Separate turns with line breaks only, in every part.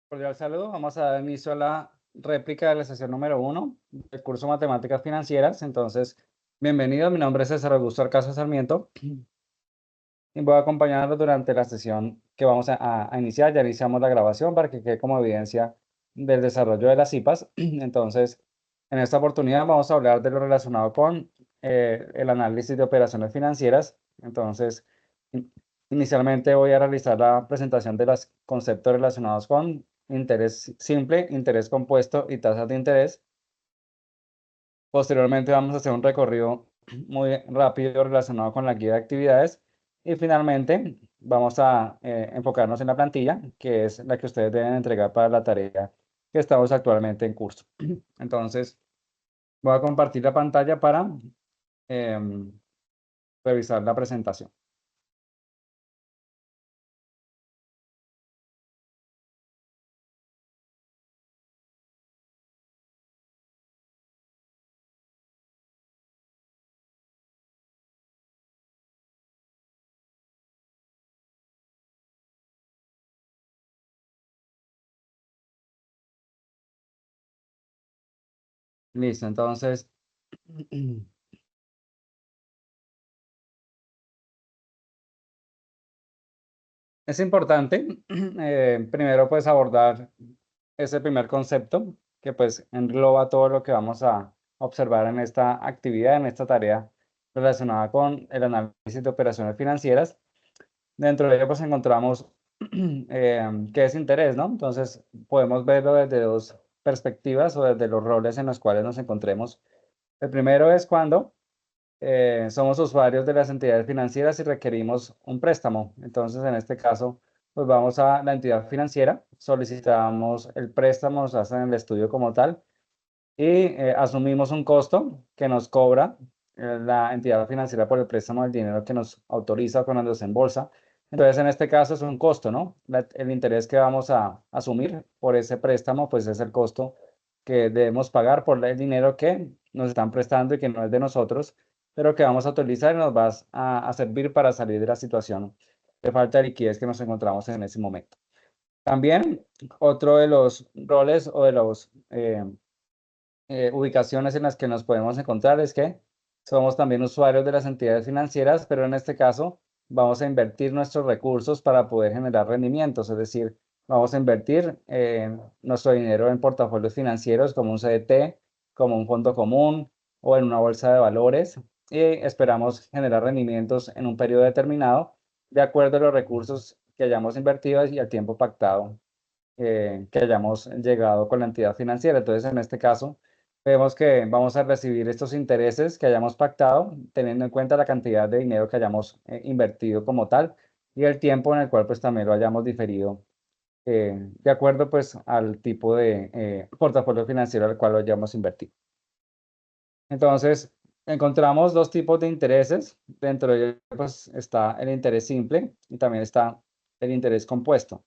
Cordial saludo. Vamos a dar inicio a la réplica de la sesión número 1 del curso Matemáticas Financieras. Entonces, bienvenido. Mi nombre es César Augusto Arcaza Sarmiento y voy a acompañarlos durante la sesión que vamos a iniciar. Ya iniciamos la grabación para que quede como evidencia del desarrollo de las IPAs. Entonces, en esta oportunidad vamos a hablar de lo relacionado con el análisis de operaciones financieras. Entonces, in- inicialmente voy a realizar la presentación de los conceptos relacionados con interés simple, interés compuesto y tasas de interés. Posteriormente vamos a hacer un recorrido muy rápido relacionado con la guía de actividades y finalmente vamos a enfocarnos en la plantilla, que es la que ustedes deben entregar para la tarea que estamos actualmente en curso. Entonces, voy a compartir la pantalla para em, revisar la presentación. Listo, entonces, es importante primero pues abordar ese primer concepto que pues engloba todo lo que vamos a observar en esta actividad, en esta tarea relacionada con el análisis de operaciones financieras. Dentro de ello pues encontramos qué es interés, ¿no? Entonces podemos verlo desde dos perspectivas o desde los roles en los cuales nos encontremos. El primero es cuando somos usuarios de las entidades financieras y requerimos un préstamo. Entonces, en este caso, pues vamos a la entidad financiera, solicitamos el préstamo, nos hacen el estudio como tal y asumimos un costo que nos cobra la entidad financiera por el préstamo del dinero que nos autoriza cuando nos desembolsa. Entonces, en este caso es un costo, ¿no? El interés que vamos a asumir por ese préstamo, pues es el costo que debemos pagar por el dinero que nos están prestando y que no es de nosotros, pero que vamos a utilizar y nos va a servir para salir de la situación de falta de liquidez que nos encontramos en ese momento. También otro de los roles o de los ubicaciones en las que nos podemos encontrar es que somos también usuarios de las entidades financieras, pero en este caso vamos a invertir nuestros recursos para poder generar rendimientos, es decir, vamos a invertir nuestro dinero en portafolios financieros como un CDT, como un fondo común o en una bolsa de valores y esperamos generar rendimientos en un periodo determinado de acuerdo a los recursos que hayamos invertido y al tiempo pactado que hayamos llegado con la entidad financiera. Entonces, en este caso, vemos que vamos a recibir estos intereses que hayamos pactado, teniendo en cuenta la cantidad de dinero que hayamos invertido como tal y el tiempo en el cual pues también lo hayamos diferido de acuerdo pues al tipo de portafolio financiero al cual lo hayamos invertido. Entonces, encontramos dos tipos de intereses. Dentro de ellos pues está el interés simple y también está el interés compuesto,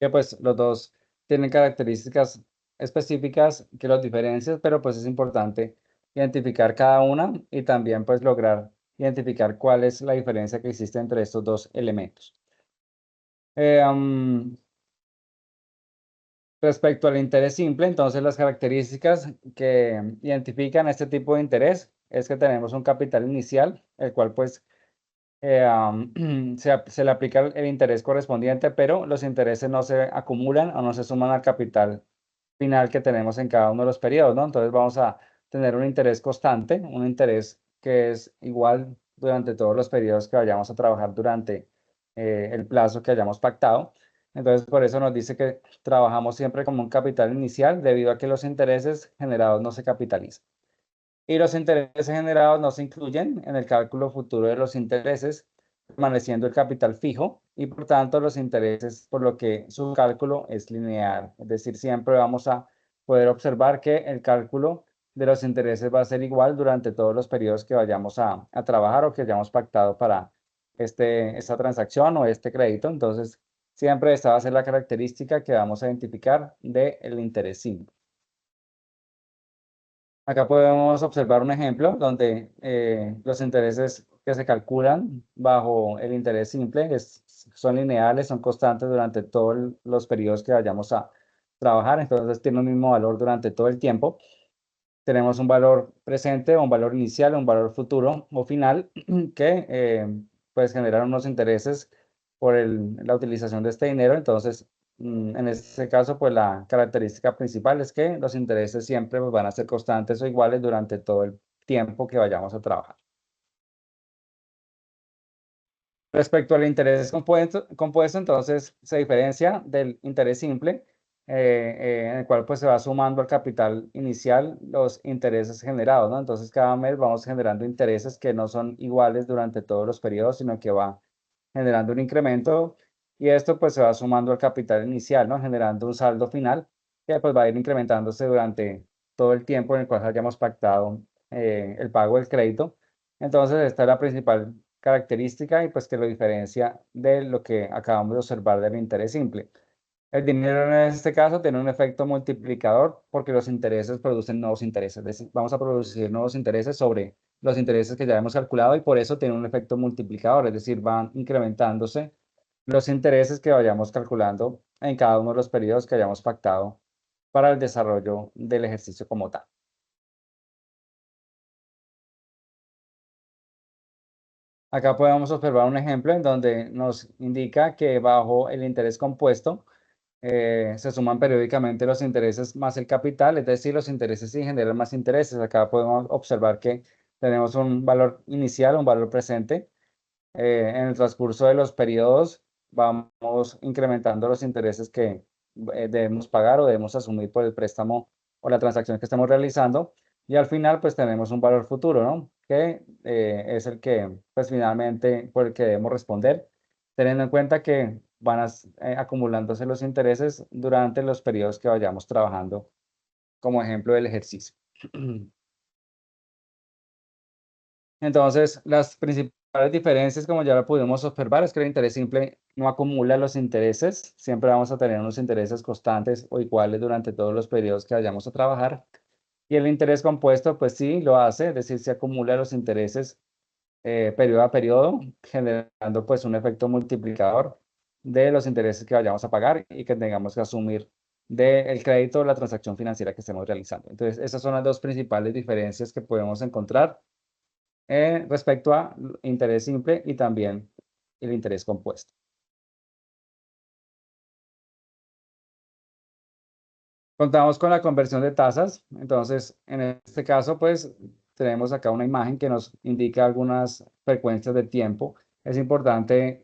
que pues los dos tienen características específicas que los diferencian, pero pues es importante identificar cada una y también pues lograr identificar cuál es la diferencia que existe entre estos dos elementos. Eh, am, Respecto al interés simple, entonces las características que identifican este tipo de interés es que tenemos un capital inicial, el cual pues se le aplica el interés correspondiente, pero los intereses no se acumulan o no se suman al capital final que tenemos en cada uno de los periodos, ¿no? Entonces vamos a tener un interés constante, un interés que es igual durante todos los periodos que vayamos a trabajar durante el plazo que hayamos pactado. Entonces, por eso nos dice que trabajamos siempre como un capital inicial debido a que los intereses generados no se capitalizan. Y los intereses generados no se incluyen en el cálculo futuro de los intereses, permaneciendo el capital fijo y por tanto los intereses, por lo que su cálculo es lineal. Es decir, siempre vamos a poder observar que el cálculo de los intereses va a ser igual durante todos los periodos que vayamos a trabajar o que hayamos pactado para esta transacción o este crédito. Entonces, siempre esta va a ser la característica que vamos a identificar del interés simple. Acá podemos observar un ejemplo donde los intereses que se calculan bajo el interés simple son lineales, son constantes durante todos los periodos que vayamos a trabajar, entonces tiene un mismo valor durante todo el tiempo. Tenemos un valor presente, un valor inicial, un valor futuro o final que pues generan unos intereses por la utilización de este dinero. Entonces, en este caso, pues la característica principal es que los intereses siempre pues, van a ser constantes o iguales durante todo el tiempo que vayamos a trabajar. Respecto al interés compuesto, entonces se diferencia del interés simple, en el cual pues se va sumando al capital inicial los intereses generados, ¿no? Entonces cada mes vamos generando intereses que no son iguales durante todos los periodos, sino que va generando un incremento y esto pues se va sumando al capital inicial, ¿no? Generando un saldo final que pues va a ir incrementándose durante todo el tiempo en el cual hayamos pactado el pago del crédito. Entonces esta es la principal característica y pues que lo diferencia de lo que acabamos de observar del interés simple. El dinero en este caso tiene un efecto multiplicador porque los intereses producen nuevos intereses. Es decir, vamos a producir nuevos intereses sobre los intereses que ya hemos calculado y por eso tiene un efecto multiplicador, es decir, van incrementándose los intereses que vayamos calculando en cada uno de los periodos que hayamos pactado para el desarrollo del ejercicio como tal. Acá podemos observar un ejemplo en donde nos indica que bajo el interés compuesto se suman periódicamente los intereses más el capital, es decir, los intereses sí generan más intereses. Acá podemos observar que tenemos un valor inicial, un valor presente. En el transcurso de los periodos vamos incrementando los intereses que debemos pagar o debemos asumir por el préstamo o la transacción que estamos realizando. Y al final, pues tenemos un valor futuro, ¿no? Que es el que, pues finalmente, por el que debemos responder, teniendo en cuenta que van acumulándose los intereses durante los periodos que vayamos trabajando, como ejemplo del ejercicio. Entonces, las principales diferencias, como ya lo pudimos observar, es que el interés simple no acumula los intereses, siempre vamos a tener unos intereses constantes o iguales durante todos los periodos que vayamos a trabajar. Y el interés compuesto, pues sí, lo hace, es decir, se acumula los intereses periodo a periodo, generando pues un efecto multiplicador de los intereses que vayamos a pagar y que tengamos que asumir del crédito o la transacción financiera que estemos realizando. Entonces, esas son las dos principales diferencias que podemos encontrar respecto a interés simple y también el interés compuesto. Contamos con la conversión de tasas, entonces en este caso pues tenemos acá una imagen que nos indica algunas frecuencias de tiempo. Es importante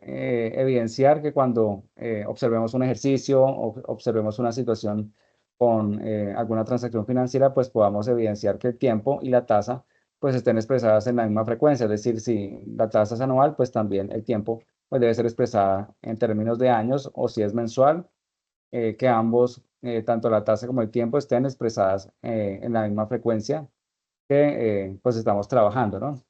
evidenciar que cuando observemos un ejercicio o observemos una situación con alguna transacción financiera, pues podamos evidenciar que el tiempo y la tasa pues estén expresadas en la misma frecuencia. Es decir, si la tasa es anual, pues también el tiempo pues debe ser expresada en términos de años o si es mensual que ambos, tanto la tasa como el tiempo, estén expresadas en la misma frecuencia que pues estamos trabajando, ¿no?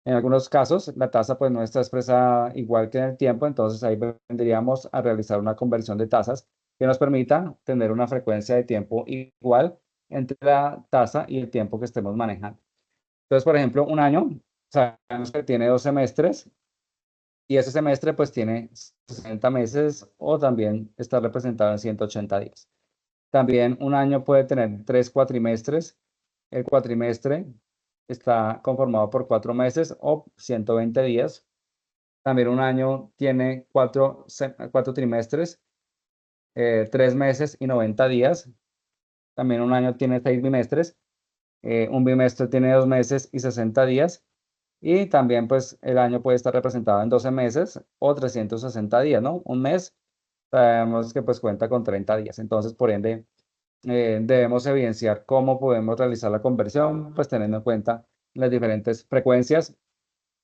En algunos casos, la tasa pues no está expresada igual que en el tiempo, entonces ahí vendríamos a realizar una conversión de tasas que nos permita tener una frecuencia de tiempo igual entre la tasa y el tiempo que estemos manejando. Entonces, por ejemplo, un año, sabemos que tiene 2 semestres y ese semestre pues tiene 60 meses o también está representado en 180 días. También un año puede tener 3 cuatrimestres. El cuatrimestre está conformado por 4 meses o 120 días. También un año tiene cuatro trimestres, 3 meses y 90 días. También un año tiene 6 bimestres. Un bimestre tiene 2 meses y 60 días. Y también pues el año puede estar representado en 12 meses o 360 días, ¿no? Un mes sabemos que pues cuenta con 30 días. Entonces, por ende, debemos evidenciar cómo podemos realizar la conversión, pues teniendo en cuenta las diferentes frecuencias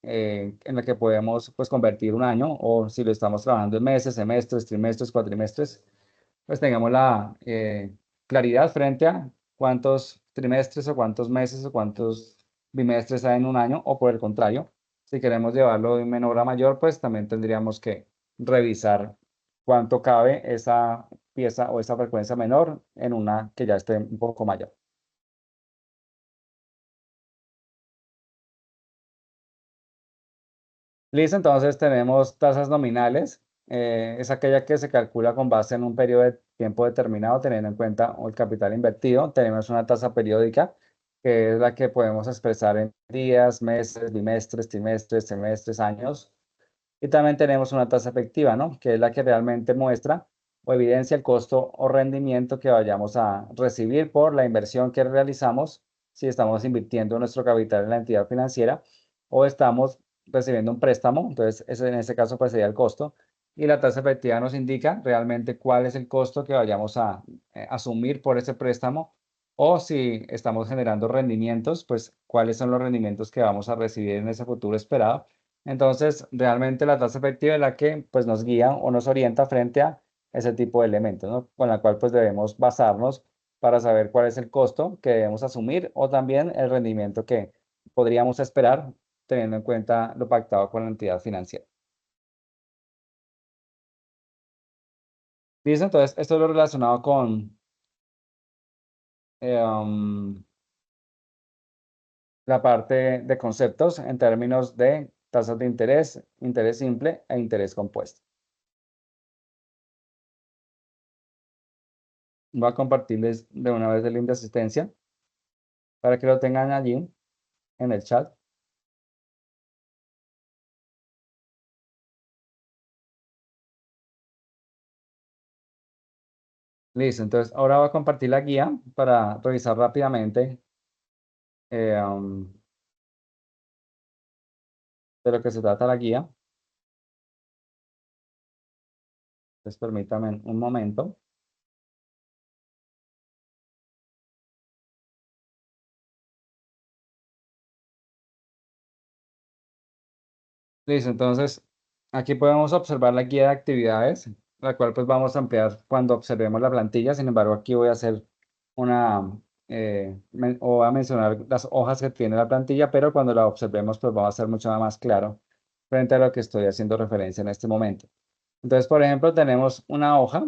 en las que podemos pues convertir un año o si lo estamos trabajando en meses, semestres, trimestres, cuatrimestres, pues tengamos la claridad frente a cuántos trimestres o cuántos meses o cuántos bimestres hay en un año o por el contrario, si queremos llevarlo de menor a mayor, pues también tendríamos que revisar cuánto cabe esa pieza o esa frecuencia menor en una que ya esté un poco mayor. Listo, entonces tenemos tasas nominales. es aquella que se calcula con base en un periodo de tiempo determinado, teniendo en cuenta el capital invertido. Tenemos una tasa periódica, que es la que podemos expresar en días, meses, bimestres, trimestres, semestres, años. Y también tenemos una tasa efectiva, ¿no? Que es la que realmente muestra o evidencia el costo o rendimiento que vayamos a recibir por la inversión que realizamos, si estamos invirtiendo nuestro capital en la entidad financiera o estamos recibiendo un préstamo. Entonces, ese, en ese caso, pues sería el costo. Y la tasa efectiva nos indica realmente cuál es el costo que vayamos a asumir por ese préstamo, o si estamos generando rendimientos, pues cuáles son los rendimientos que vamos a recibir en ese futuro esperado. Entonces, realmente la tasa efectiva es la que pues, nos guía o nos orienta frente a ese tipo de elementos, ¿no? Con la cual pues debemos basarnos para saber cuál es el costo que debemos asumir, o también el rendimiento que podríamos esperar teniendo en cuenta lo pactado con la entidad financiera. Listo, entonces esto es lo relacionado con la parte de conceptos en términos de tasas de interés, interés simple e interés compuesto. Voy a compartirles de una vez el link de asistencia para que lo tengan allí en el chat. Listo, entonces ahora voy a compartir la guía para revisar rápidamente eh, um, de lo que se trata la guía. Entonces permítanme un momento. Listo, entonces aquí podemos observar la guía de actividades, la cual pues vamos a ampliar cuando observemos la plantilla. Sin embargo, aquí voy a hacer una, o voy a mencionar las hojas que tiene la plantilla, pero cuando la observemos pues va a ser mucho más claro frente a lo que estoy haciendo referencia en este momento. Entonces, por ejemplo, tenemos una hoja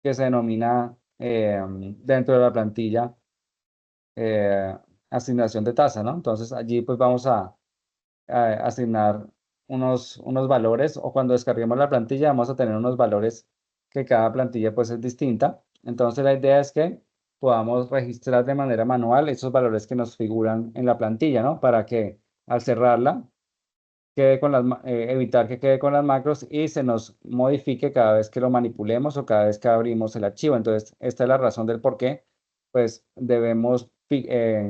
que se denomina dentro de la plantilla eh, asignación de tasa, ¿no? Entonces, allí pues vamos a asignar unos valores, o cuando descarguemos la plantilla vamos a tener unos valores que cada plantilla pues es distinta. Entonces la idea es que podamos registrar de manera manual esos valores que nos figuran en la plantilla, ¿no? Para que al cerrarla quede con evitar que quede con las macros y se nos modifique cada vez que lo manipulemos o cada vez que abrimos el archivo. Entonces, esta es la razón del por qué, pues debemos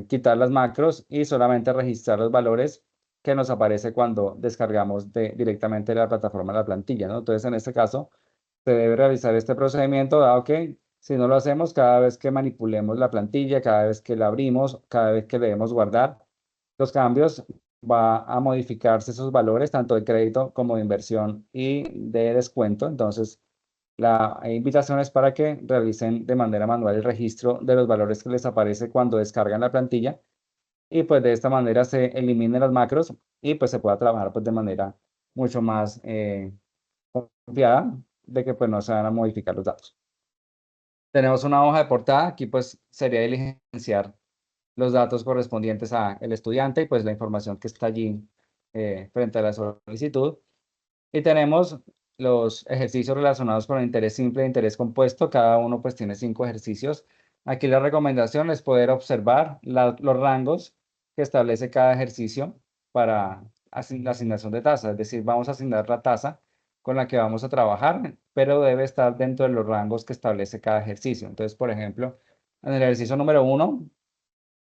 quitar las macros y solamente registrar los valores que nos aparece cuando descargamos directamente de la plataforma la plantilla, ¿no? Entonces, en este caso, se debe realizar este procedimiento, dado que si no lo hacemos, cada vez que manipulemos la plantilla, cada vez que la abrimos, cada vez que debemos guardar los cambios, va a modificarse esos valores, tanto de crédito como de inversión y de descuento. Entonces, la invitación es para que realicen de manera manual el registro de los valores que les aparece cuando descargan la plantilla, y pues de esta manera se eliminen las macros y pues se pueda trabajar pues de manera mucho más confiada de que pues no se van a modificar los datos. Tenemos una hoja de portada, aquí pues sería diligenciar los datos correspondientes a el estudiante y pues la información que está allí frente a la solicitud. Y tenemos los ejercicios relacionados con el interés simple e interés compuesto. Cada uno pues tiene 5 ejercicios. Aquí la recomendación es poder observar los rangos que establece cada ejercicio para la asignación de tasa. Es decir, vamos a asignar la tasa con la que vamos a trabajar, pero debe estar dentro de los rangos que establece cada ejercicio. Entonces, por ejemplo, en el ejercicio número 1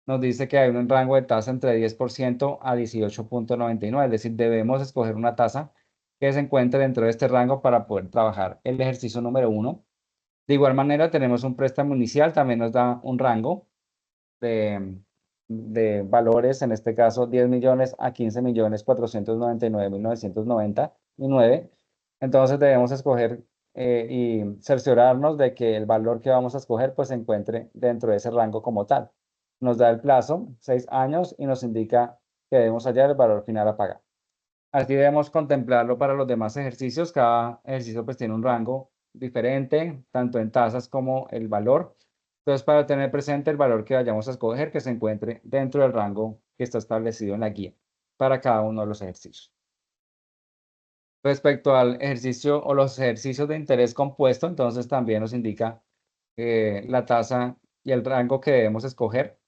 nos dice que hay un rango de tasa entre 10% a 18,99. Es decir, debemos escoger una tasa que se encuentre dentro de este rango para poder trabajar el ejercicio número 1. De igual manera, tenemos un préstamo inicial, también nos da un rango de, de valores, en este caso 10 millones a 15.499.999. Entonces debemos escoger y cerciorarnos de que el valor que vamos a escoger pues se encuentre dentro de ese rango como tal. Nos da el plazo, 6 años, y nos indica que debemos hallar el valor final a pagar. Así debemos contemplarlo para los demás ejercicios. Cada ejercicio pues tiene un rango diferente, tanto en tasas como el valor. Entonces, para tener presente el valor que vayamos a escoger, que se encuentre dentro del rango que está establecido en la guía para cada uno de los ejercicios. Respecto al ejercicio o los ejercicios de interés compuesto, entonces también nos indica la tasa y el rango que debemos escoger.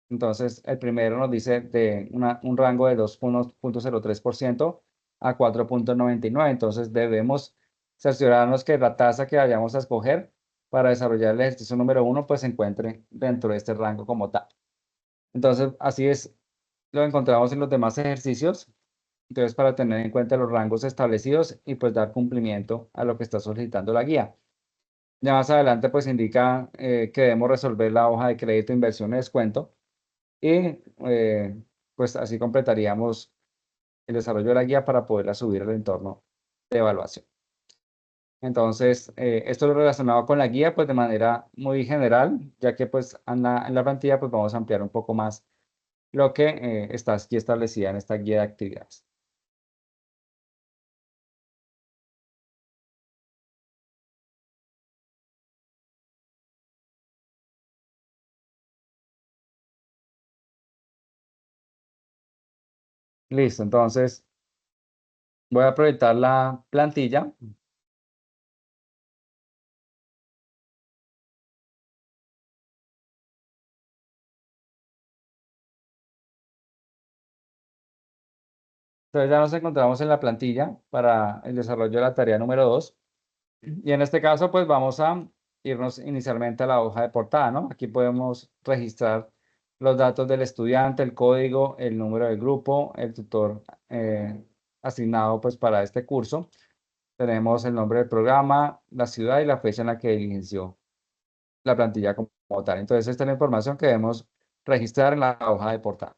Entonces, el primero nos dice de un rango de 2,03% a 4,99. Entonces, debemos cerciorarnos que la tasa que vayamos a escoger para desarrollar el ejercicio número uno, pues se encuentre dentro de este rango como tal. Entonces, así es, lo encontramos en los demás ejercicios. Entonces, para tener en cuenta los rangos establecidos y pues dar cumplimiento a lo que está solicitando la guía. Ya más adelante, pues indica que debemos resolver la hoja de crédito, inversión y descuento. Y pues así completaríamos el desarrollo de la guía para poderla subir al entorno de evaluación. Entonces, esto es relacionado con la guía, pues de manera muy general, ya que pues en la plantilla pues vamos a ampliar un poco más lo que está aquí establecida en esta guía de actividades. Listo, entonces voy a proyectar la plantilla. Entonces ya nos encontramos en la plantilla para el desarrollo de la tarea número 2. Y en este caso, pues vamos a irnos inicialmente a la hoja de portada, ¿no? Aquí podemos registrar los datos del estudiante, el código, el número del grupo, el tutor asignado pues para este curso. Tenemos el nombre del programa, la ciudad y la fecha en la que inició la plantilla como tal. Entonces, esta es la información que debemos registrar en la hoja de portada.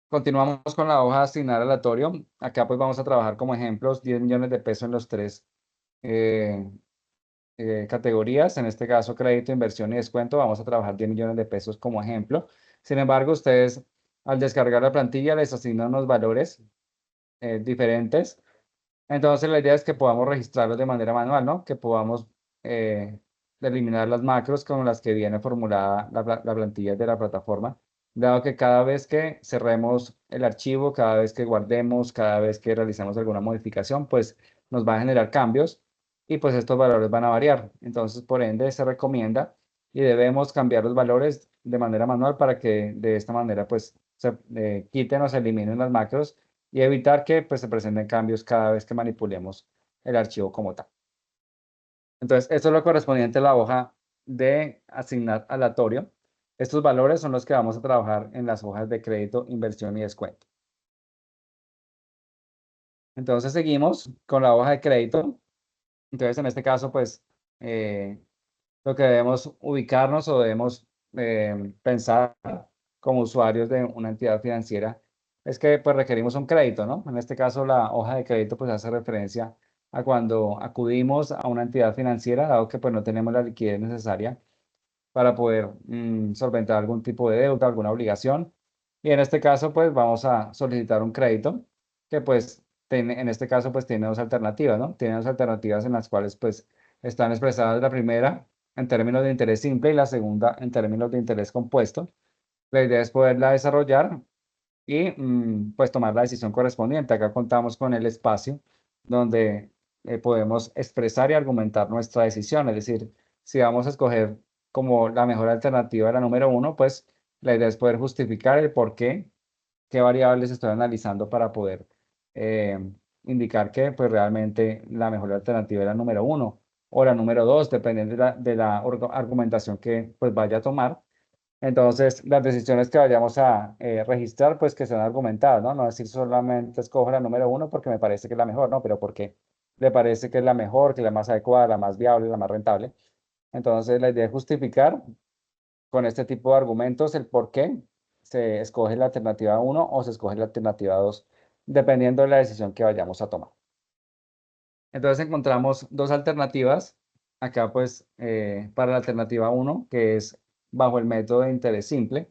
Continuamos con la hoja de asignar aleatorio. Acá pues vamos a trabajar como ejemplos 10 millones de pesos en los tres eh, categorías. En este caso, crédito, inversión y descuento. Vamos a trabajar 10 millones de pesos como ejemplo. Sin embargo, ustedes al descargar la plantilla les asignan unos valores diferentes. Entonces, la idea es que podamos registrarlos de manera manual, ¿no? Que podamos eh, eliminar las macros con las que viene formulada la plantilla de la plataforma, dado que cada vez que cerremos el archivo, cada vez que guardemos, cada vez que realicemos alguna modificación, pues nos va a generar cambios y pues estos valores van a variar. Entonces, por ende, se recomienda y debemos cambiar los valores de manera manual para que de esta manera pues se quiten o se eliminen las macros y evitar que pues, se presenten cambios cada vez que manipulemos el archivo como tal. Entonces, esto es lo correspondiente a la hoja de asignar aleatorio. Estos valores son los que vamos a trabajar en las hojas de crédito, inversión y descuento. Entonces, seguimos con la hoja de crédito. Entonces, en este caso, pues, lo que debemos ubicarnos o debemos pensar como usuarios de una entidad financiera es que pues requerimos un crédito, ¿no? En este caso la hoja de crédito pues hace referencia a cuando acudimos a una entidad financiera, dado que pues no tenemos la liquidez necesaria para poder solventar algún tipo de deuda, alguna obligación. Y en este caso pues vamos a solicitar un crédito que pues en este caso pues tiene dos alternativas, ¿no? Tiene dos alternativas en las cuales pues están expresadas la primera en términos de interés simple y la segunda en términos de interés compuesto. La idea es poderla desarrollar y pues tomar la decisión correspondiente. Acá contamos con el espacio donde podemos expresar y argumentar nuestra decisión. Es decir, si vamos a escoger como la mejor alternativa la número uno, pues la idea es poder justificar el por qué, qué variables estoy analizando para poder eh, indicar que pues realmente la mejor alternativa es la número uno o la número dos, dependiendo de la argumentación que pues vaya a tomar. Entonces, las decisiones que vayamos a registrar, pues que sean argumentadas, ¿no? No decir solamente escojo la número uno porque me parece que es la mejor, ¿no? Pero porque le parece que es la mejor, que es la más adecuada, la más viable, la más rentable. Entonces, la idea es justificar con este tipo de argumentos el por qué se escoge la alternativa uno o se escoge la alternativa 2, dependiendo de la decisión que vayamos a tomar. Entonces, encontramos dos alternativas. Acá, pues, para la alternativa uno, que es bajo el método de interés simple.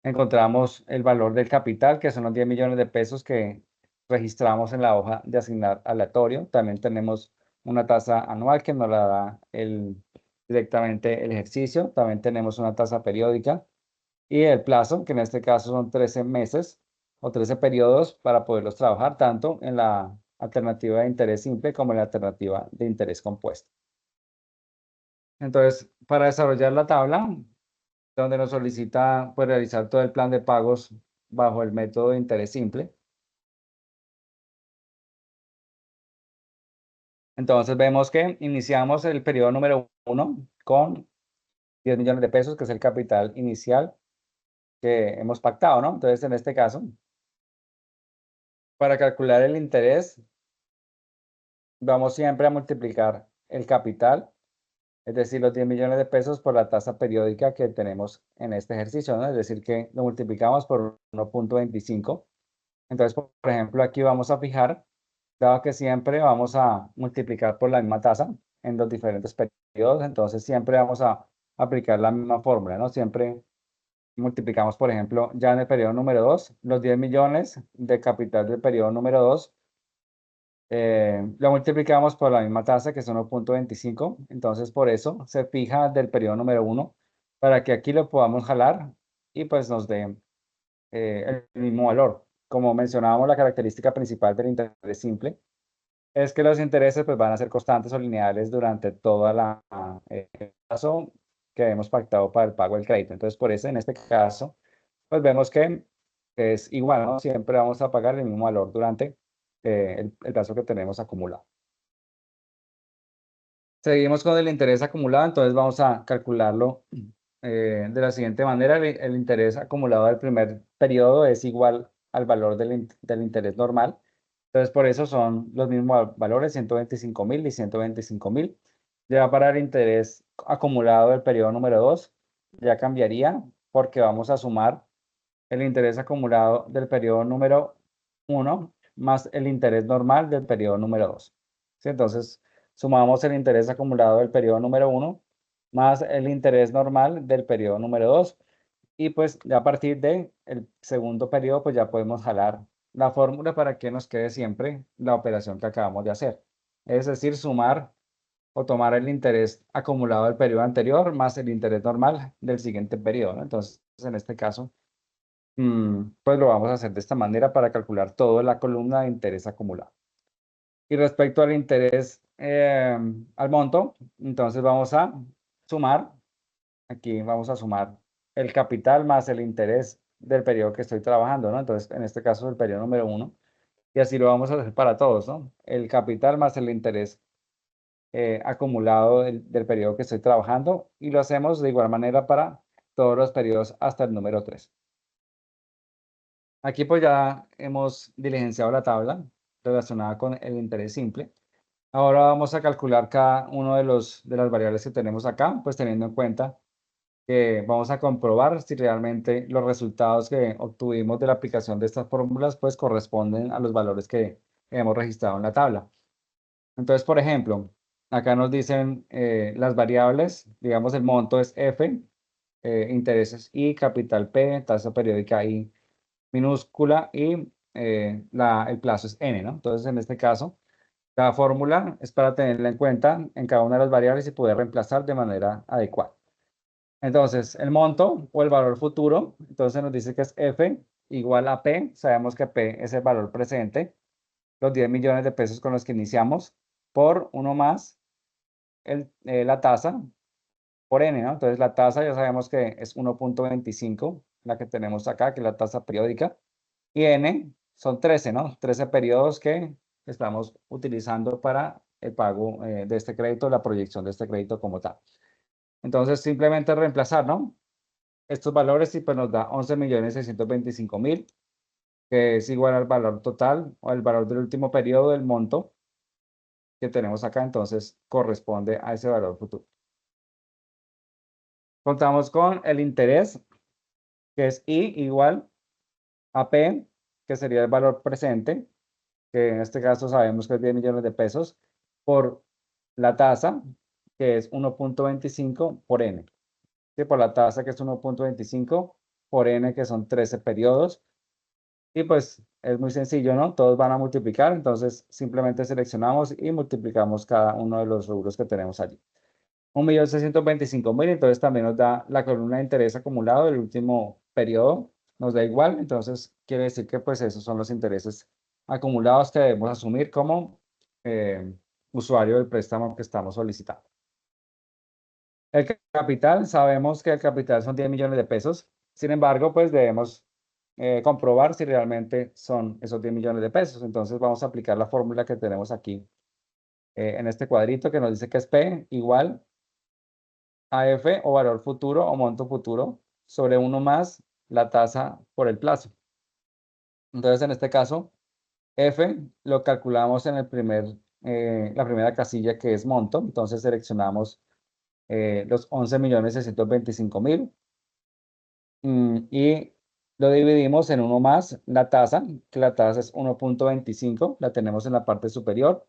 Encontramos el valor del capital, que son los 10 millones de pesos que registramos en la hoja de asignar aleatorio. También tenemos una tasa anual que nos la da directamente el ejercicio. También tenemos una tasa periódica y el plazo, que en este caso son 13 meses. o 13 periodos para poderlos trabajar tanto en la alternativa de interés simple como en la alternativa de interés compuesto. Entonces, para desarrollar la tabla, donde nos solicita pues, realizar todo el plan de pagos bajo el método de interés simple. Entonces vemos que iniciamos el periodo número 1 con 10 millones de pesos, que es el capital inicial que hemos pactado, ¿no? Entonces, en este caso, para calcular el interés, vamos siempre a multiplicar el capital, es decir, los 10 millones de pesos por la tasa periódica que tenemos en este ejercicio, ¿no? Es decir, que lo multiplicamos por 1.25. Entonces, por ejemplo, aquí vamos a fijar, dado que siempre vamos a multiplicar por la misma tasa en los diferentes periodos, entonces siempre vamos a aplicar la misma fórmula, ¿no? Siempre multiplicamos, por ejemplo, ya en el periodo número 2, los 10 millones de capital del periodo número 2, lo multiplicamos por la misma tasa, que es 1.25, entonces por eso se fija del periodo número 1, para que aquí lo podamos jalar y pues nos dé el mismo valor. Como mencionábamos, la característica principal del interés simple es que los intereses pues, van a ser constantes o lineales durante toda la plazo que hemos pactado para el pago del crédito. Entonces, por eso en este caso, pues vemos que es igual, ¿no? Siempre vamos a pagar el mismo valor durante el plazo que tenemos acumulado. Seguimos con el interés acumulado, entonces vamos a calcularlo de la siguiente manera. El interés acumulado del primer periodo es igual al valor del interés normal. Entonces, por eso son los mismos valores, 125.000 y 125.000. Ya para el interés acumulado del periodo número 2, ya cambiaría porque vamos a sumar el interés acumulado del periodo número 1 más el interés normal del periodo número 2. ¿Sí? Entonces, sumamos el interés acumulado del periodo número 1 más el interés normal del periodo número 2. Y pues ya a partir del segundo periodo, pues ya podemos jalar la fórmula para que nos quede siempre la operación que acabamos de hacer. Es decir, sumar o tomar el interés acumulado del periodo anterior más el interés normal del siguiente periodo, ¿no? Entonces, en este caso, pues lo vamos a hacer de esta manera para calcular toda la columna de interés acumulado. Y respecto al interés al monto, entonces vamos a sumar, aquí vamos a sumar el capital más el interés del periodo que estoy trabajando, ¿no? Entonces, en este caso, el periodo número 1. Y así lo vamos a hacer para todos, ¿no? El capital más el interés acumulado del periodo que estoy trabajando. Y lo hacemos de igual manera para todos los periodos hasta el número 3. Aquí pues ya hemos diligenciado la tabla relacionada con el interés simple. Ahora vamos a calcular cada uno de las variables que tenemos acá, pues teniendo en cuenta que vamos a comprobar si realmente los resultados que obtuvimos de la aplicación de estas fórmulas pues corresponden a los valores que hemos registrado en la tabla. Entonces, por ejemplo, acá nos dicen las variables, digamos el monto es F, intereses I, capital P, tasa periódica I minúscula y el plazo es N, ¿no? Entonces, en este caso, la fórmula es para tenerla en cuenta en cada una de las variables y poder reemplazar de manera adecuada. Entonces, el monto o el valor futuro, entonces nos dice que es F igual a P. Sabemos que P es el valor presente, los 10 millones de pesos con los que iniciamos, por uno más la tasa por N, ¿no? Entonces, la tasa ya sabemos que es 1.25, la que tenemos acá, que es la tasa periódica. Y N son 13, ¿no? 13 periodos que estamos utilizando para el pago de este crédito, la proyección de este crédito como tal. Entonces, simplemente reemplazar, ¿no? Estos valores y pues nos da 11.625.000, que es igual al valor total o al valor del último periodo del monto que tenemos acá, entonces corresponde a ese valor futuro. Contamos con el interés, que es I igual a P, que sería el valor presente, que en este caso sabemos que es 10 millones de pesos, por la tasa, que es 1.25 por N. ¿Sí? Por la tasa, que es 1.25 por N, que son 13 periodos. Y pues es muy sencillo, ¿no? Todos van a multiplicar, entonces simplemente seleccionamos y multiplicamos cada uno de los rubros que tenemos allí. 1.625.000, entonces también nos da la columna de interés acumulado del último periodo, nos da igual, entonces quiere decir que pues esos son los intereses acumulados que debemos asumir como usuario del préstamo que estamos solicitando. El capital, sabemos que el capital son 10 millones de pesos, sin embargo, pues debemos comprobar si realmente son esos 10 millones de pesos. Entonces vamos a aplicar la fórmula que tenemos aquí en este cuadrito que nos dice que es P igual a F o valor futuro o monto futuro sobre 1 más la tasa por el plazo. Entonces, en este caso, F lo calculamos en la primera casilla que es monto. Entonces seleccionamos los 11.625.000 y lo dividimos en 1 más la tasa, que la tasa es 1.25, la tenemos en la parte superior,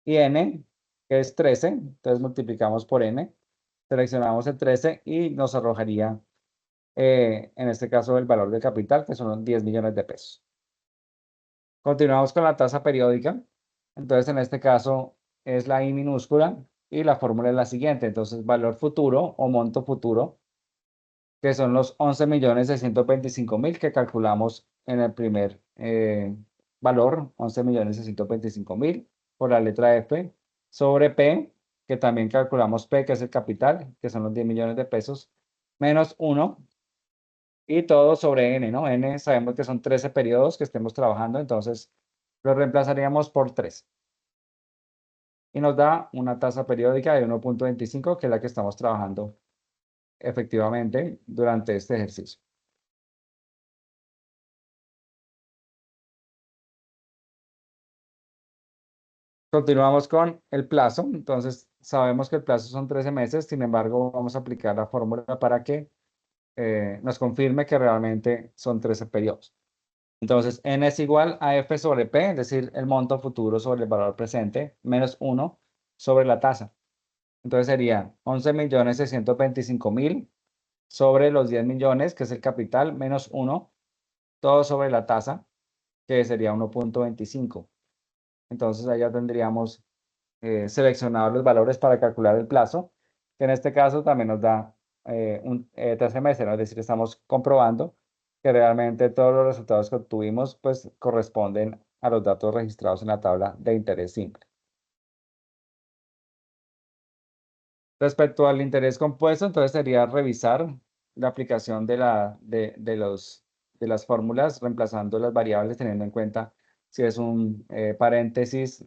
y n, que es 13, entonces multiplicamos por n, seleccionamos el 13 y nos arrojaría, en este caso, el valor del capital, que son los 10 millones de pesos. Continuamos con la tasa periódica. Entonces, en este caso, es la I minúscula y la fórmula es la siguiente. Entonces, valor futuro o monto futuro, que son los 11.625.000 que calculamos en el primer valor, 11.625.000 por la letra F, sobre P, que también calculamos P, que es el capital, que son los 10 millones de pesos, menos 1, y todo sobre N, ¿no? N sabemos que son 13 periodos que estemos trabajando, entonces lo reemplazaríamos por 3. Y nos da una tasa periódica de 1.25, que es la que estamos trabajando efectivamente durante este ejercicio. Continuamos con el plazo. Entonces, sabemos que el plazo son 13 meses, sin embargo, vamos a aplicar la fórmula para que nos confirme que realmente son 13 periodos. Entonces, n es igual a f sobre p, es decir, el monto futuro sobre el valor presente, menos 1 sobre la tasa. Entonces sería 11.625.000 sobre los 10 millones, que es el capital, menos 1, todo sobre la tasa, que sería 1.25. Entonces, allá tendríamos seleccionados los valores para calcular el plazo, que en este caso también nos da un 13 meses, ¿no? Es decir, estamos comprobando que realmente todos los resultados que obtuvimos pues corresponden a los datos registrados en la tabla de interés simple. Respecto al interés compuesto, entonces sería revisar la aplicación de las fórmulas, reemplazando las variables, teniendo en cuenta si es un paréntesis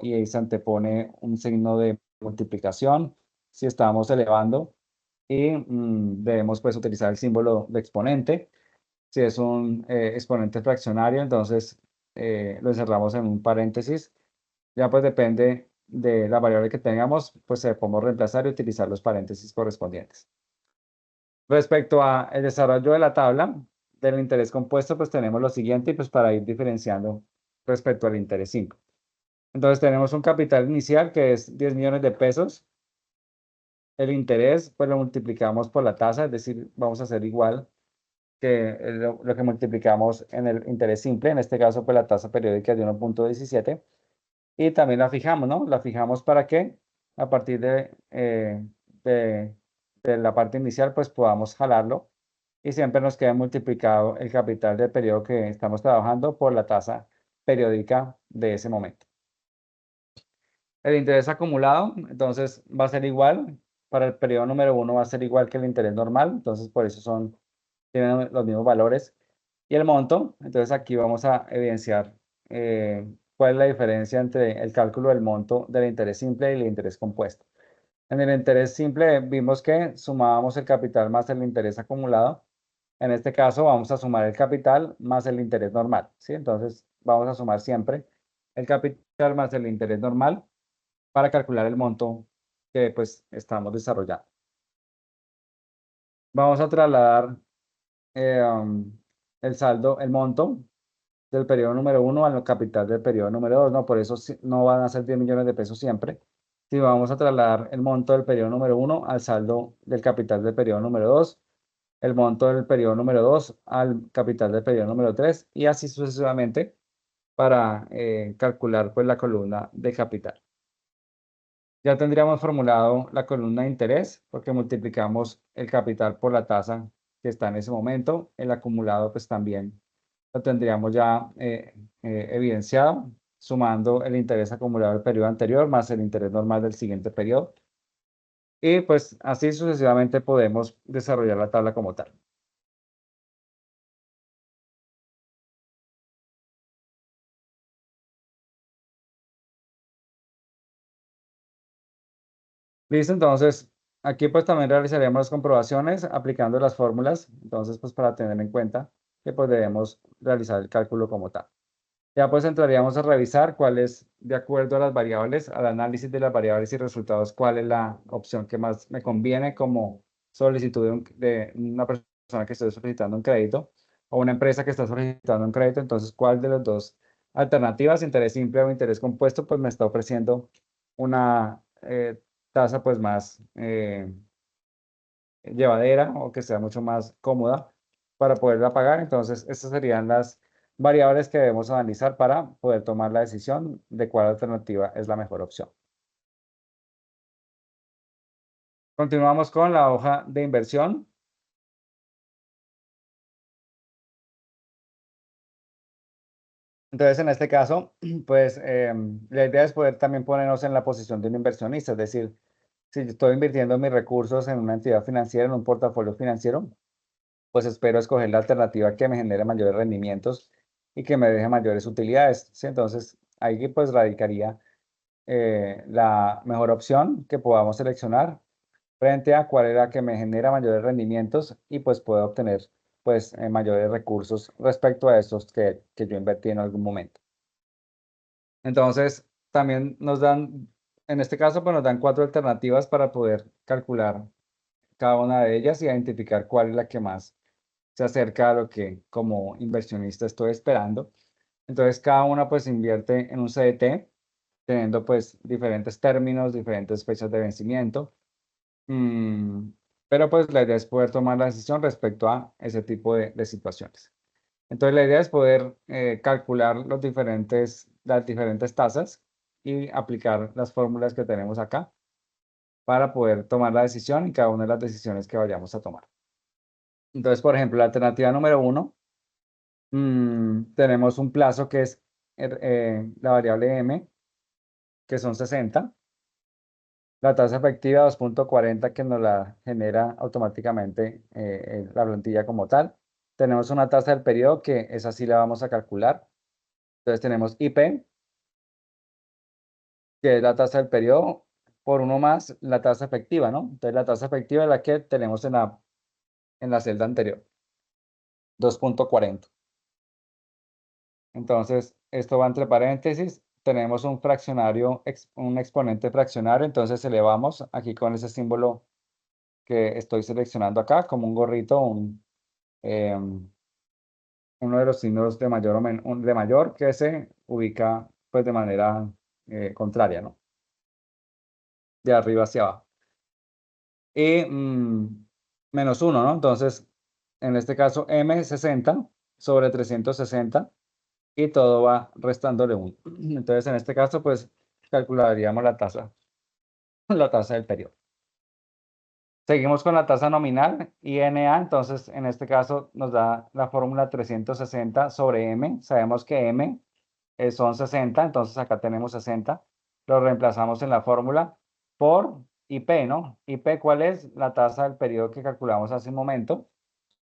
y se antepone un signo de multiplicación, si estamos elevando y debemos pues utilizar el símbolo de exponente. Si es un exponente fraccionario, entonces lo encerramos en un paréntesis. Ya pues depende de la variable que tengamos, pues se podemos reemplazar y utilizar los paréntesis correspondientes. Respecto a el desarrollo de la tabla del interés compuesto, pues tenemos lo siguiente, pues para ir diferenciando respecto al interés simple. Entonces tenemos un capital inicial que es 10 millones de pesos. El interés, pues lo multiplicamos por la tasa, es decir, vamos a hacer igual que lo que multiplicamos en el interés simple, en este caso, pues la tasa periódica es de 1.17. Y también la fijamos, ¿no? La fijamos para que a partir de, de la parte inicial, pues podamos jalarlo y siempre nos quede multiplicado el capital del periodo que estamos trabajando por la tasa periódica de ese momento. El interés acumulado, entonces, va a ser igual, para el periodo número 1 va a ser igual que el interés normal, entonces por eso tienen los mismos valores. Y el monto, entonces aquí vamos a evidenciar cuál es la diferencia entre el cálculo del monto del interés simple y el interés compuesto. En el interés simple vimos que sumábamos el capital más el interés acumulado. En este caso vamos a sumar el capital más el interés normal, ¿sí? Entonces vamos a sumar siempre el capital más el interés normal para calcular el monto que pues estamos desarrollando. Vamos a trasladar el saldo, el monto del periodo número 1 al capital del periodo número 2, ¿no? Por eso no van a ser 10 millones de pesos siempre. Si vamos a trasladar el monto del periodo número 1 al saldo del capital del periodo número 2, el monto del periodo número 2 al capital del periodo número 3 y así sucesivamente para calcular pues la columna de capital. Ya tendríamos formulado la columna de interés porque multiplicamos el capital por la tasa que está en ese momento. El acumulado pues también lo tendríamos ya evidenciado, sumando el interés acumulado del periodo anterior más el interés normal del siguiente periodo. Y pues así sucesivamente podemos desarrollar la tabla como tal. Listo, entonces aquí pues también realizaríamos las comprobaciones aplicando las fórmulas, entonces pues para tener en cuenta que pues debemos realizar el cálculo como tal. Ya pues entraríamos a revisar cuál es, de acuerdo a las variables, al análisis de las variables y resultados, cuál es la opción que más me conviene como solicitud de una persona que esté solicitando un crédito o una empresa que está solicitando un crédito. Entonces, ¿cuál de las dos alternativas, interés simple o interés compuesto, pues me está ofreciendo una tasa pues más llevadera o que sea mucho más cómoda para poderla pagar? Entonces, estas serían las variables que debemos analizar para poder tomar la decisión de cuál alternativa es la mejor opción. Continuamos con la hoja de inversión. Entonces, en este caso, pues la idea es poder también ponernos en la posición de un inversionista, es decir, si yo estoy invirtiendo mis recursos en una entidad financiera, en un portafolio financiero, pues espero escoger la alternativa que me genere mayores rendimientos y que me deje mayores utilidades, ¿sí? Entonces, ahí pues radicaría la mejor opción que podamos seleccionar frente a cuál era que me genera mayores rendimientos y pues puedo obtener pues mayores recursos respecto a estos que yo invertí en algún momento. Entonces, también nos dan, en este caso, pues nos dan 4 alternativas para poder calcular cada una de ellas y identificar cuál es la que más se acerca a lo que como inversionista estoy esperando. Entonces, cada una pues invierte en un CDT, teniendo pues diferentes términos, diferentes fechas de vencimiento. Mm, pero pues la idea es poder tomar la decisión respecto a ese tipo de situaciones. Entonces la idea es poder calcular las diferentes tasas y aplicar las fórmulas que tenemos acá para poder tomar la decisión en cada una de las decisiones que vayamos a tomar. Entonces, por ejemplo, la alternativa número uno, tenemos un plazo que es la variable M, que son 60. La tasa efectiva 2,40 que nos la genera automáticamente la plantilla como tal. Tenemos una tasa del periodo que esa sí la vamos a calcular. Entonces tenemos IP, que es la tasa del periodo, por uno más la tasa efectiva, ¿no? Entonces la tasa efectiva es la que tenemos en la celda anterior, 2,40. Entonces esto va entre paréntesis. Tenemos un fraccionario, un exponente fraccionario, entonces elevamos aquí con ese símbolo que estoy seleccionando acá, como un gorrito, uno de los signos de mayor, de mayor que se ubica pues de manera contraria, ¿no? De arriba hacia abajo. Y menos 1, ¿no? Entonces, en este caso, M60 sobre 360 y todo va restándole 1. Entonces, en este caso, pues calcularíamos la tasa del periodo. Seguimos con la tasa nominal, INA, entonces en este caso nos da la fórmula 360 sobre M. Sabemos que M son 60, entonces acá tenemos 60. Lo reemplazamos en la fórmula por IP, ¿no? IP, ¿cuál es? La tasa del periodo que calculamos hace un momento.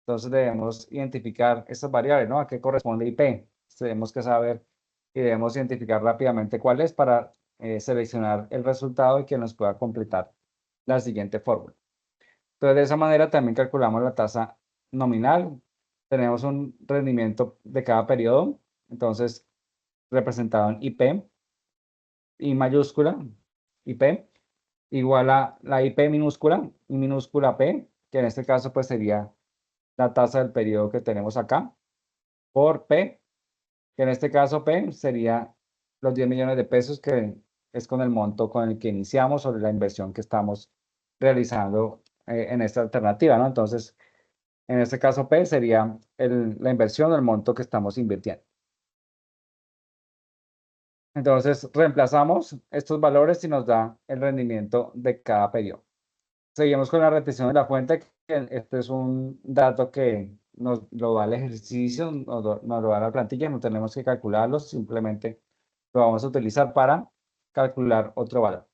Entonces debemos identificar estas variables, ¿no? ¿A qué corresponde IP? Tenemos que saber y debemos identificar rápidamente cuál es para seleccionar el resultado y que nos pueda completar la siguiente fórmula. Entonces, de esa manera también calculamos la tasa nominal. Tenemos un rendimiento de cada periodo, entonces representado en IP, I mayúscula, IP, igual a la IP minúscula y minúscula P, que en este caso pues sería la tasa del periodo que tenemos acá, por P, que en este caso P sería los 10 millones de pesos, que es con el monto con el que iniciamos sobre la inversión que estamos realizando en esta alternativa, ¿no? Entonces, en este caso P sería la inversión o el monto que estamos invirtiendo. Entonces reemplazamos estos valores y nos da el rendimiento de cada periodo. Seguimos con la repetición de la fuente, que este es un dato que nos lo da el ejercicio, nos lo da la plantilla, no tenemos que calcularlo, simplemente lo vamos a utilizar para calcular otro valor.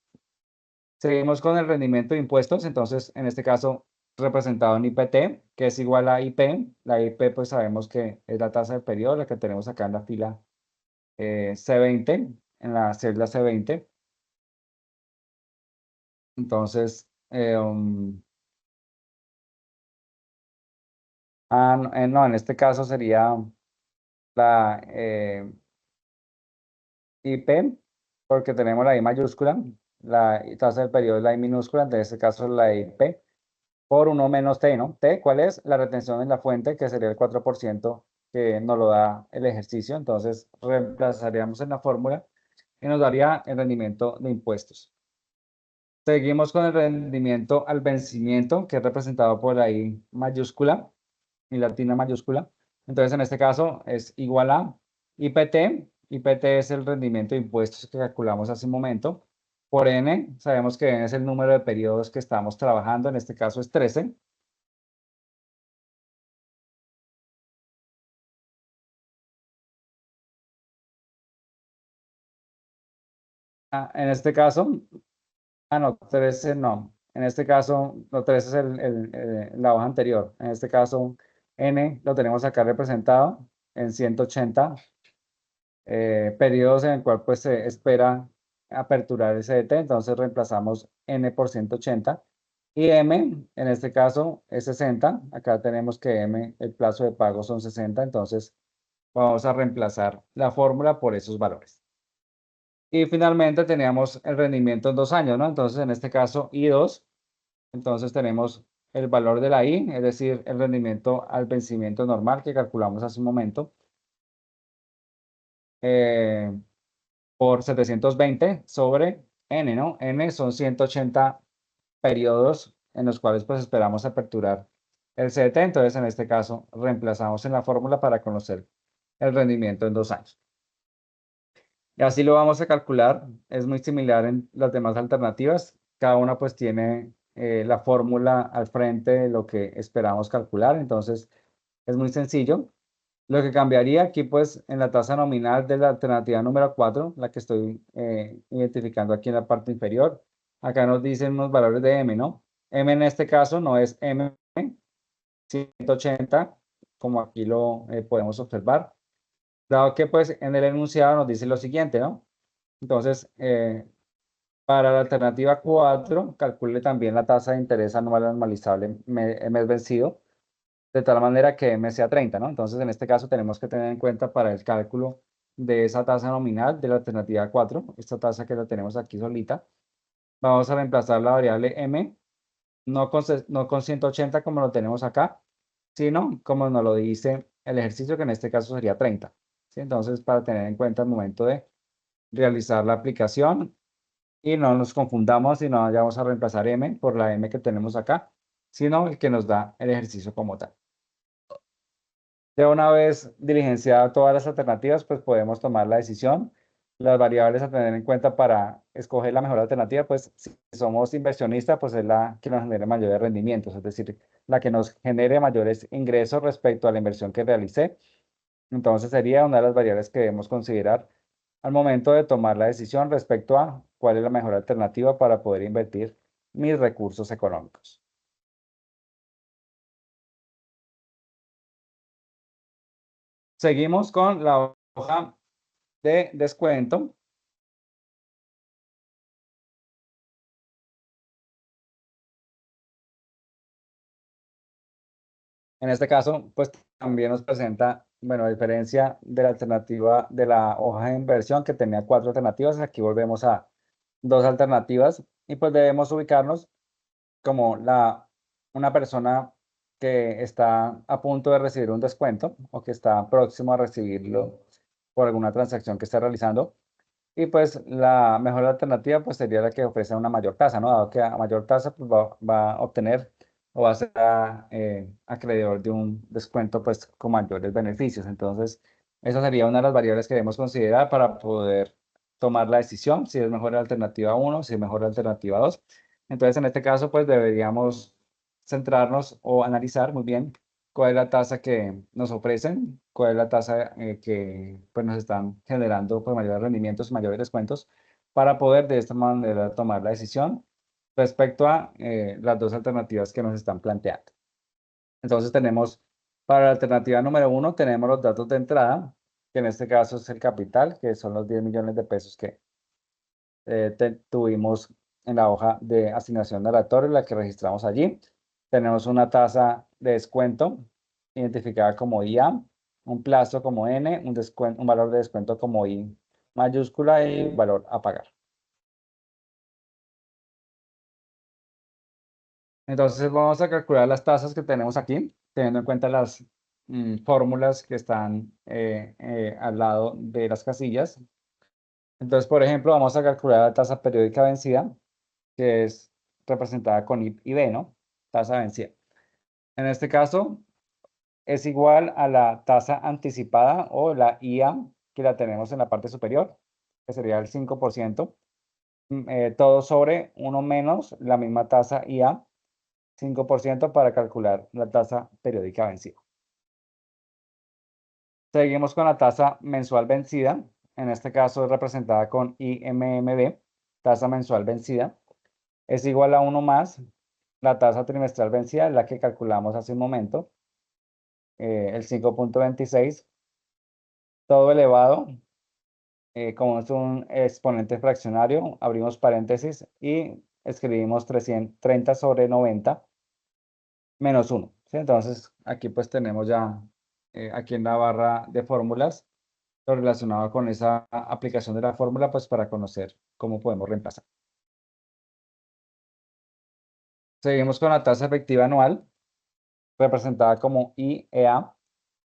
Seguimos con el rendimiento de impuestos, entonces en este caso representado en IPT, que es igual a IP. La IP pues sabemos que es la tasa del periodo, la que tenemos acá en la fila C20, en la celda C20. Entonces, no, en este caso sería la IP, porque tenemos la I mayúscula, la tasa del periodo es la I minúscula, en este caso es la IP, por 1 menos T, ¿no? T, ¿cuál es? La retención en la fuente, que sería el 4% que nos lo da el ejercicio. Entonces, reemplazaríamos en la fórmula y nos daría el rendimiento de impuestos. Seguimos con el rendimiento al vencimiento, que es representado por la I mayúscula y latina mayúscula. Entonces, en este caso es igual a IPT. IPT es el rendimiento de impuestos que calculamos hace un momento. Por N, sabemos que N es el número de periodos que estamos trabajando, en este caso es 13. En este caso, no, 13 no. En este caso, no, 13 es la hoja anterior. En este caso, N lo tenemos acá representado en 180 periodos en el cual pues se espera aperturar el CDT. Entonces reemplazamos N por 180. Y M, en este caso, es 60. Acá tenemos que M, el plazo de pago son 60. Entonces vamos a reemplazar la fórmula por esos valores. Y finalmente teníamos el rendimiento en 2 años, ¿no? Entonces, en este caso, I2, entonces tenemos el valor de la I, es decir, el rendimiento al vencimiento normal que calculamos hace un momento, eh, por 720 sobre N, ¿no? N son 180 periodos en los cuales pues esperamos aperturar el CDT. Entonces, en este caso, reemplazamos en la fórmula para conocer el rendimiento en 2 años. Y así lo vamos a calcular. Es muy similar en las demás alternativas. Cada una pues tiene la fórmula al frente de lo que esperamos calcular. Entonces es muy sencillo. Lo que cambiaría aquí pues en la tasa nominal de la alternativa número 4, la que estoy identificando aquí en la parte inferior. Acá nos dicen unos valores de M, ¿no? M en este caso no es M 180, como aquí lo podemos observar. Dado que pues en el enunciado nos dice lo siguiente, ¿no? Entonces, para la alternativa 4, calcule también la tasa de interés anual normalizable mes vencido, de tal manera que M sea 30, ¿no? Entonces, en este caso tenemos que tener en cuenta para el cálculo de esa tasa nominal de la alternativa 4, esta tasa que la tenemos aquí solita, vamos a reemplazar la variable M, no con 180 como lo tenemos acá, sino como nos lo dice el ejercicio, que en este caso sería 30. ¿Sí? Entonces, para tener en cuenta el momento de realizar la aplicación y no nos confundamos y no vayamos a reemplazar M por la M que tenemos acá, sino el que nos da el ejercicio como tal. Ya una vez diligenciada todas las alternativas, pues podemos tomar la decisión. Las variables a tener en cuenta para escoger la mejor alternativa, pues si somos inversionistas, pues es la que nos genere mayores rendimientos, es decir, la que nos genere mayores ingresos respecto a la inversión que realicé. Entonces sería una de las variables que debemos considerar al momento de tomar la decisión respecto a cuál es la mejor alternativa para poder invertir mis recursos económicos. Seguimos con la hoja de descuento. En este caso, pues también nos presenta, bueno, a diferencia de la alternativa de la hoja de inversión que tenía 4 alternativas, aquí volvemos a 2 alternativas y pues debemos ubicarnos como una persona que está a punto de recibir un descuento o que está próximo a recibirlo por alguna transacción que esté realizando. Y pues la mejor alternativa pues sería la que ofrece una mayor tasa, ¿no? Dado que a mayor tasa pues va a obtener o va a ser acreedor de un descuento pues con mayores beneficios. Entonces, esa sería una de las variables que debemos considerar para poder tomar la decisión si es mejor la alternativa 1, si es mejor la alternativa 2. Entonces, en este caso, pues deberíamos centrarnos o analizar muy bien cuál es la tasa que nos ofrecen, cuál es la tasa que pues, nos están generando pues, mayores rendimientos, mayores descuentos, para poder de esta manera tomar la decisión respecto a las dos alternativas que nos están planteando. Entonces tenemos, para la alternativa número 1, tenemos los datos de entrada, que en este caso es el capital, que son los 10 millones de pesos que tuvimos en la hoja de asignación de aleatorio, la que registramos allí. Tenemos una tasa de descuento identificada como IA, un plazo como N, un valor de descuento como I mayúscula y valor a pagar. Entonces vamos a calcular las tasas que tenemos aquí, teniendo en cuenta las fórmulas que están al lado de las casillas. Entonces, por ejemplo, vamos a calcular la tasa periódica vencida, que es representada con I y B, ¿no? Tasa vencida. En este caso, es igual a la tasa anticipada o la IA, que la tenemos en la parte superior, que sería el 5%, todo sobre 1 menos la misma tasa IA, 5% para calcular la tasa periódica vencida. Seguimos con la tasa mensual vencida, en este caso es representada con IMMB, tasa mensual vencida, es igual a 1 más la tasa trimestral vencida, la que calculamos hace un momento, el 5.26, todo elevado, como es un exponente fraccionario, abrimos paréntesis y escribimos 330 sobre 90 menos 1. ¿Sí? Entonces, aquí pues tenemos ya, aquí en la barra de fórmulas, lo relacionado con esa aplicación de la fórmula, pues para conocer cómo podemos reemplazar. Seguimos con la tasa efectiva anual, representada como IEA.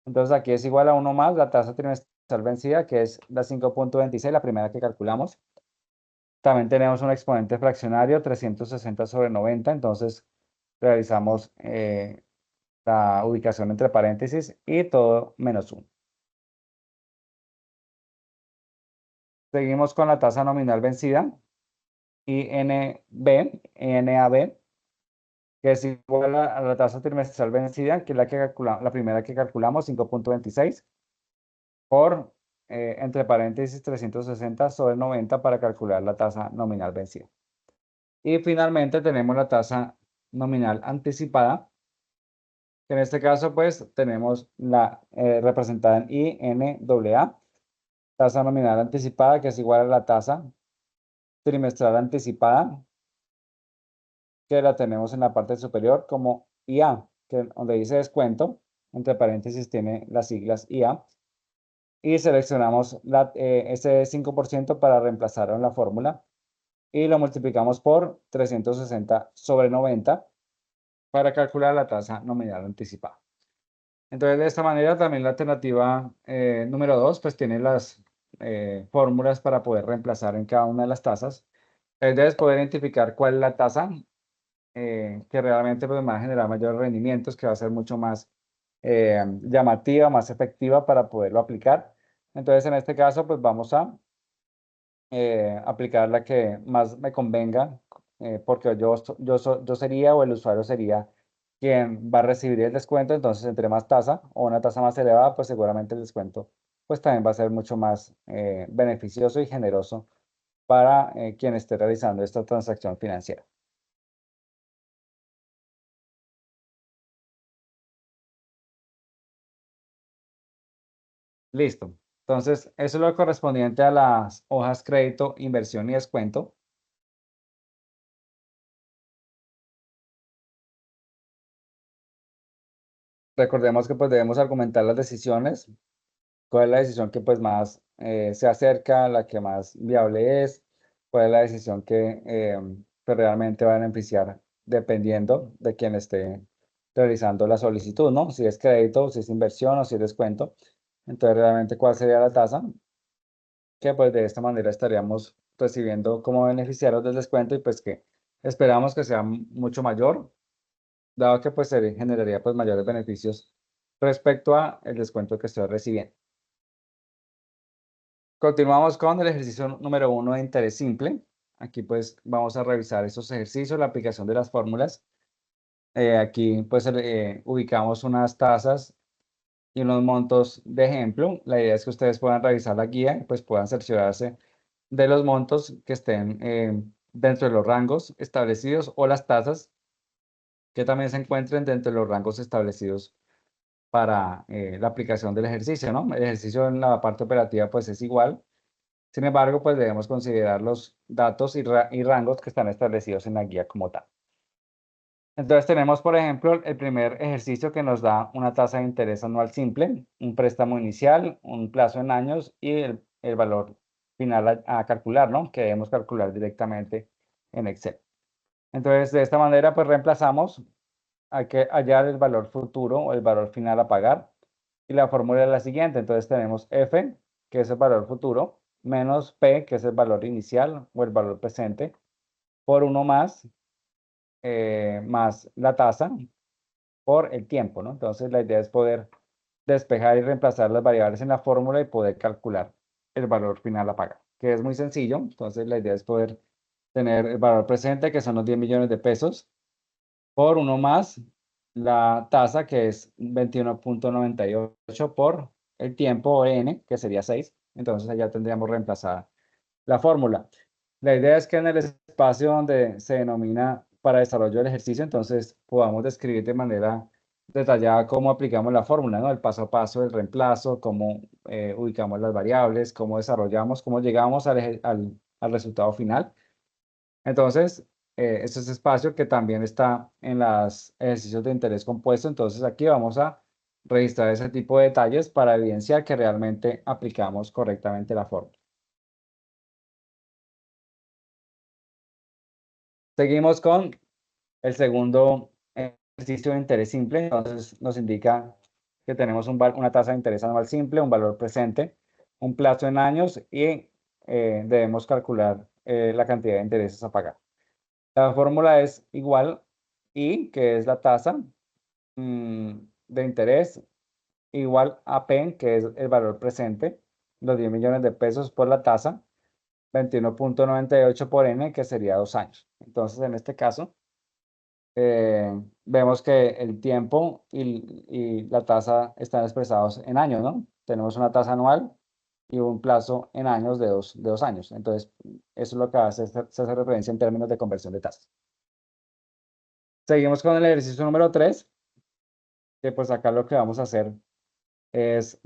Entonces aquí es igual a 1 más la tasa trimestral vencida, que es la 5.26, la primera que calculamos. También tenemos un exponente fraccionario, 360 sobre 90, entonces realizamos la ubicación entre paréntesis y todo menos 1. Seguimos con la tasa nominal vencida, INAB, que es igual a la tasa trimestral vencida, que es la primera que calculamos, 5.26, por entre paréntesis 360 sobre 90 para calcular la tasa nominal vencida. Y finalmente tenemos la tasa nominal anticipada, que en este caso pues tenemos la representada en INAA, tasa nominal anticipada, que es igual a la tasa trimestral anticipada, que la tenemos en la parte superior como IA, que donde dice descuento, entre paréntesis tiene las siglas IA, y seleccionamos ese 5% para reemplazarlo en la fórmula y lo multiplicamos por 360 sobre 90 para calcular la tasa nominal anticipada. Entonces, de esta manera también la alternativa número 2 pues tiene las fórmulas para poder reemplazar en cada una de las tasas. Debes poder identificar cuál es la tasa que realmente pues, va a generar mayores rendimientos, que va a ser mucho más llamativa, más efectiva para poderlo aplicar. Entonces, en este caso, pues vamos a aplicar la que más me convenga, porque yo sería o el usuario sería quien va a recibir el descuento. Entonces, entre más tasa o una tasa más elevada, pues seguramente el descuento pues también va a ser mucho más beneficioso y generoso para quien esté realizando esta transacción financiera. Listo. Entonces, eso es lo correspondiente a las hojas crédito, inversión y descuento. Recordemos que pues debemos argumentar las decisiones, cuál es la decisión que pues más se acerca, la que más viable es, cuál es la decisión que pues, realmente va a beneficiar dependiendo de quien esté realizando la solicitud, ¿no? Si es crédito, si es inversión o si es descuento. Entonces, realmente, ¿cuál sería la tasa? Que pues de esta manera estaríamos recibiendo como beneficiarios del descuento y pues que esperamos que sea mucho mayor, dado que pues se generaría pues mayores beneficios respecto a el descuento que estoy recibiendo. Continuamos con el ejercicio número 1 de interés simple. Aquí pues vamos a revisar estos ejercicios, la aplicación de las fórmulas. Aquí pues ubicamos unas tasas y unos montos de ejemplo. La idea es que ustedes puedan revisar la guía y pues puedan cerciorarse de los montos que estén dentro de los rangos establecidos o las tasas que también se encuentren dentro de los rangos establecidos para la aplicación del ejercicio, ¿no? El ejercicio en la parte operativa pues es igual. Sin embargo, pues debemos considerar los datos y rangos que están establecidos en la guía como tal. Entonces tenemos, por ejemplo, el primer ejercicio que nos da una tasa de interés anual simple, un préstamo inicial, un plazo en años y el valor final a calcular, ¿no? Que debemos calcular directamente en Excel. Entonces, de esta manera, pues reemplazamos, hay que hallar el valor futuro o el valor final a pagar. Y la fórmula es la siguiente. Entonces tenemos F, que es el valor futuro, menos P, que es el valor inicial o el valor presente, por 1 más la tasa por el tiempo, ¿no? Entonces la idea es poder despejar y reemplazar las variables en la fórmula y poder calcular el valor final a pagar, que es muy sencillo. Entonces la idea es poder tener el valor presente, que son los 10 millones de pesos, por 1 más la tasa, que es 21.98 por el tiempo n, que sería 6. Entonces allá tendríamos reemplazada la fórmula. La idea es que en el espacio donde se denomina para desarrollo del ejercicio, entonces podamos describir de manera detallada cómo aplicamos la fórmula, ¿no? El paso a paso del reemplazo, cómo ubicamos las variables, cómo desarrollamos, cómo llegamos al resultado final. Entonces, este es espacio que también está en los ejercicios de interés compuesto. Entonces, aquí vamos a registrar ese tipo de detalles para evidenciar que realmente aplicamos correctamente la fórmula. Seguimos con el segundo ejercicio de interés simple. Entonces, nos indica que tenemos una tasa de interés anual simple, un valor presente, un plazo en años y debemos calcular la cantidad de intereses a pagar. La fórmula es igual I, que es la tasa de interés, igual a P, que es el valor presente, los 10 millones de pesos por la tasa, 21.98 por N, que sería 2 años. Entonces, en este caso, vemos que el tiempo y la tasa están expresados en años, ¿no? Tenemos una tasa anual y un plazo en años de dos años. Entonces, eso es lo que se hace referencia en términos de conversión de tasas. Seguimos con el ejercicio número 3, que pues acá lo que vamos a hacer es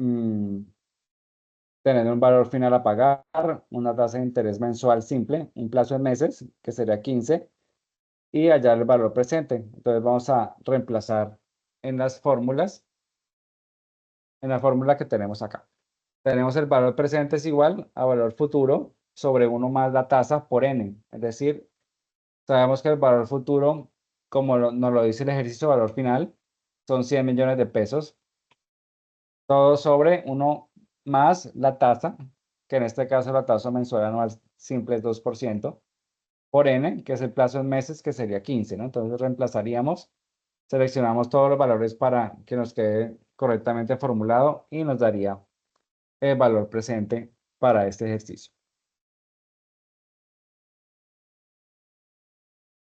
tener un valor final a pagar, una tasa de interés mensual simple, un plazo en meses, que sería 15, y hallar el valor presente. Entonces vamos a reemplazar en las fórmulas, en la fórmula que tenemos acá. Tenemos el valor presente es igual a valor futuro sobre 1 más la tasa por n. Es decir, sabemos que el valor futuro, como nos lo dice el ejercicio valor final, son 100 millones de pesos. Todo sobre 1 más la tasa, que en este caso la tasa mensual anual simple es 2%, por n, que es el plazo en meses, que sería 15, ¿no? Entonces reemplazaríamos, seleccionamos todos los valores para que nos quede correctamente formulado y nos daría el valor presente para este ejercicio.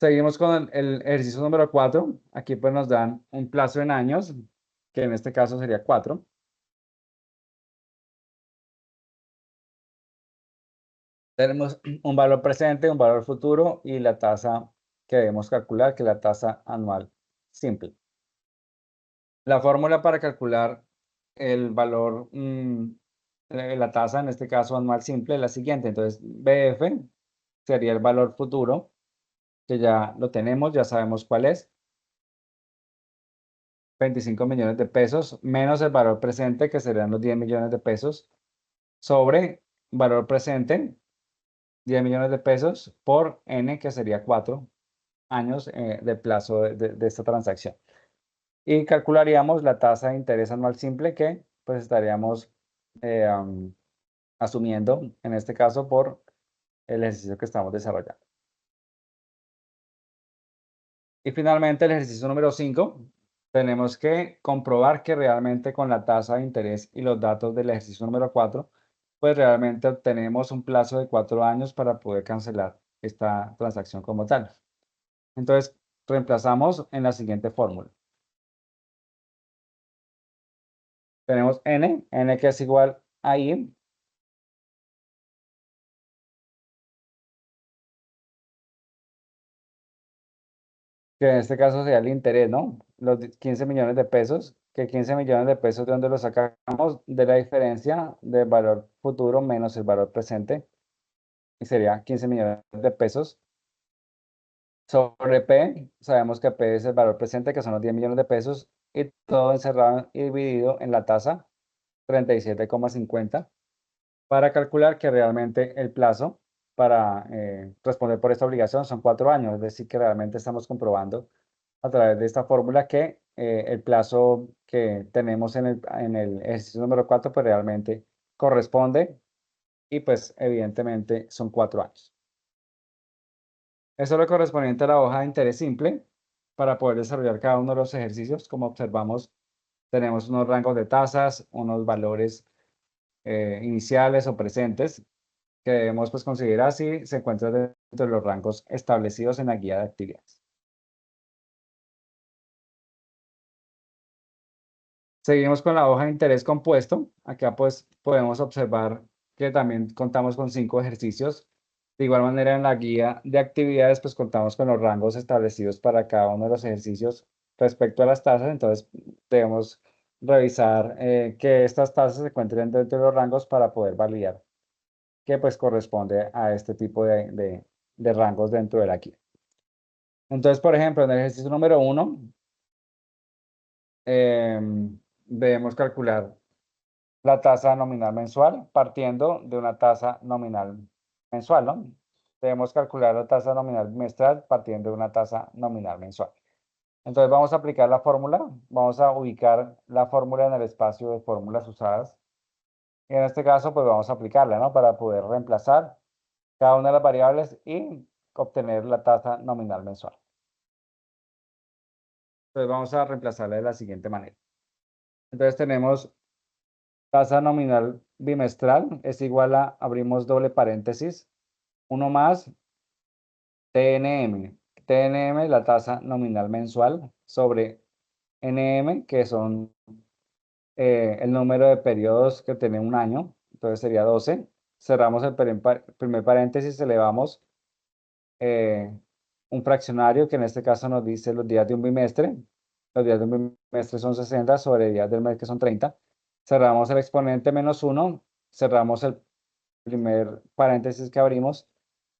Seguimos con el ejercicio número 4. Aquí pues nos dan un plazo en años, que en este caso sería 4. Tenemos un valor presente, un valor futuro y la tasa que debemos calcular, que es la tasa anual simple. La fórmula para calcular el valor, la tasa, en este caso anual simple, es la siguiente. Entonces, BF sería el valor futuro, que ya lo tenemos, ya sabemos cuál es. 25 millones de pesos, menos el valor presente, que serían los 10 millones de pesos, sobre valor presente, 10 millones de pesos, por N, que sería 4 años de plazo de esta transacción. Y calcularíamos la tasa de interés anual simple que pues estaríamos asumiendo en este caso por el ejercicio que estamos desarrollando. Y finalmente el ejercicio número 5, tenemos que comprobar que realmente con la tasa de interés y los datos del ejercicio número 4, pues realmente obtenemos un plazo de 4 años para poder cancelar esta transacción como tal. Entonces, reemplazamos en la siguiente fórmula. Tenemos n que es igual a i, que en este caso sería el interés, ¿no? Los 15 millones de pesos, que 15 millones de pesos, ¿de dónde los sacamos? De la diferencia del valor futuro menos el valor presente, y sería 15 millones de pesos sobre P. Sabemos que P es el valor presente, que son los 10 millones de pesos, y todo encerrado y dividido en la tasa 37,50, para calcular que realmente el plazo para responder por esta obligación son 4 años, es decir, que realmente estamos comprobando a través de esta fórmula que el plazo que tenemos en el ejercicio número 4 pues realmente corresponde, y pues evidentemente son 4 años. Eso es lo correspondiente a la hoja de interés simple. Para poder desarrollar cada uno de los ejercicios, como observamos, tenemos unos rangos de tasas, unos valores iniciales o presentes que debemos pues considerar si se encuentran dentro de los rangos establecidos en la guía de actividades. Seguimos con la hoja de interés compuesto. Acá pues podemos observar que también contamos con 5 ejercicios. De igual manera, en la guía de actividades pues contamos con los rangos establecidos para cada uno de los ejercicios respecto a las tasas. Entonces debemos revisar que estas tasas se encuentren dentro de los rangos para poder validar que pues corresponde a este tipo de rangos dentro de la guía. Entonces, por ejemplo, en el ejercicio número 1, debemos calcular la tasa nominal mensual partiendo de una tasa nominal mensual, ¿no? Debemos calcular la tasa nominal bimestral partiendo de una tasa nominal mensual. Entonces vamos a aplicar la fórmula, vamos a ubicar la fórmula en el espacio de fórmulas usadas. Y en este caso, pues vamos a aplicarla, ¿no? Para poder reemplazar cada una de las variables y obtener la tasa nominal mensual. Entonces vamos a reemplazarla de la siguiente manera. Entonces tenemos tasa nominal bimestral es igual a, abrimos doble paréntesis, 1 más TNM. TNM, la tasa nominal mensual, sobre NM, que son el número de periodos que tiene un año, entonces sería 12. Cerramos el primer paréntesis, elevamos eh, un fraccionario que en este caso nos dice los días de un bimestre. Los días de un bimestre son 60 sobre días del mes que son 30. Cerramos el exponente menos 1, cerramos el primer paréntesis que abrimos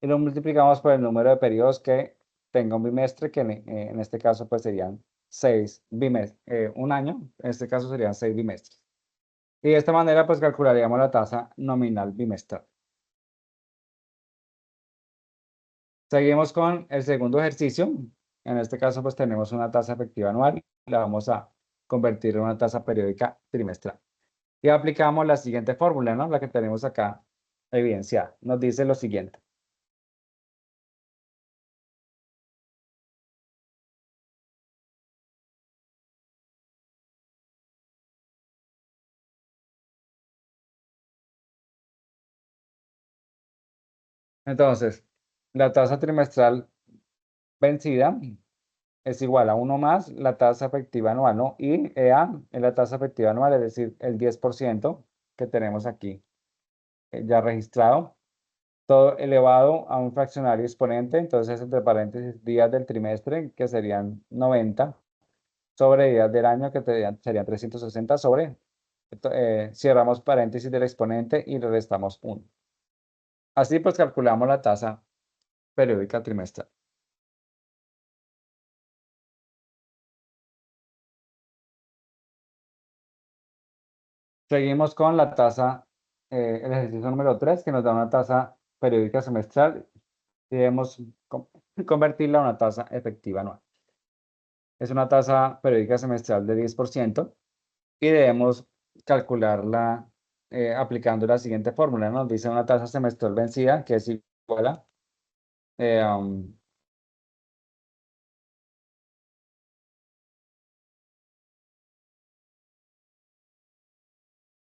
y lo multiplicamos por el número de periodos que tenga un bimestre, que en este caso pues serían 6 bimestres, un año, en este caso serían 6 bimestres. Y de esta manera pues calcularíamos la tasa nominal bimestral. Seguimos con el segundo ejercicio. En este caso, pues tenemos una tasa efectiva anual. La vamos a convertir en una tasa periódica trimestral. Y aplicamos la siguiente fórmula, ¿no? La que tenemos acá evidenciada. Nos dice lo siguiente. Entonces, la tasa trimestral vencida es igual a 1 más la tasa efectiva anual, ¿no? Y EA es la tasa efectiva anual, es decir, el 10% que tenemos aquí ya registrado, todo elevado a un fraccionario exponente, entonces entre paréntesis días del trimestre, que serían 90, sobre días del año, que serían 360 sobre, cerramos paréntesis del exponente y le restamos 1. Así pues calculamos la tasa periódica trimestral. Seguimos con la tasa, el ejercicio número 3, que nos da una tasa periódica semestral y debemos convertirla a una tasa efectiva anual. Es una tasa periódica semestral de 10% y debemos calcularla aplicando la siguiente fórmula. Nos dice una tasa semestral vencida que es igual a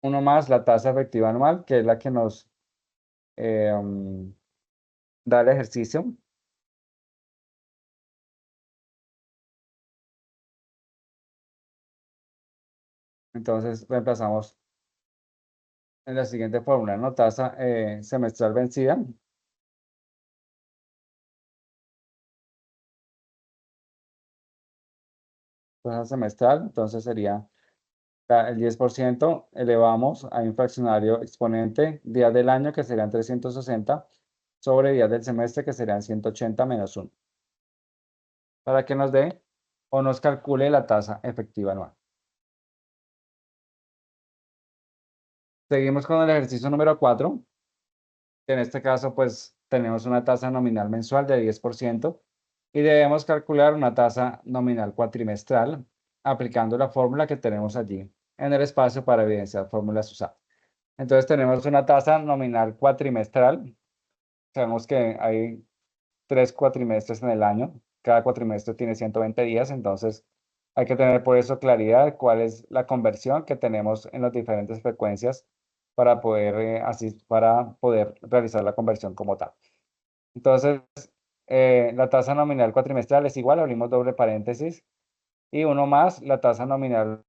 1 más la tasa efectiva anual, que es la que nos eh, um, dar el ejercicio. Entonces reemplazamos en la siguiente fórmula, ¿no? Tasa semestral vencida. Tasa semestral, entonces sería el 10%, elevamos a un fraccionario exponente días del año que serían 360 sobre días del semestre que serían 180 menos 1, para que nos dé o nos calcule la tasa efectiva anual. Seguimos con el ejercicio número 4, que en este caso pues tenemos una tasa nominal mensual de 10% y debemos calcular una tasa nominal cuatrimestral aplicando la fórmula que tenemos allí en el espacio para evidenciar fórmulas usadas. Entonces tenemos una tasa nominal cuatrimestral. Sabemos que hay 3 cuatrimestres en el año. Cada cuatrimestre tiene 120 días, entonces hay que tener por eso claridad de cuál es la conversión que tenemos en las diferentes frecuencias para poder, para poder realizar la conversión como tal. Entonces, la tasa nominal cuatrimestral es igual, abrimos doble paréntesis, y uno más la tasa nominal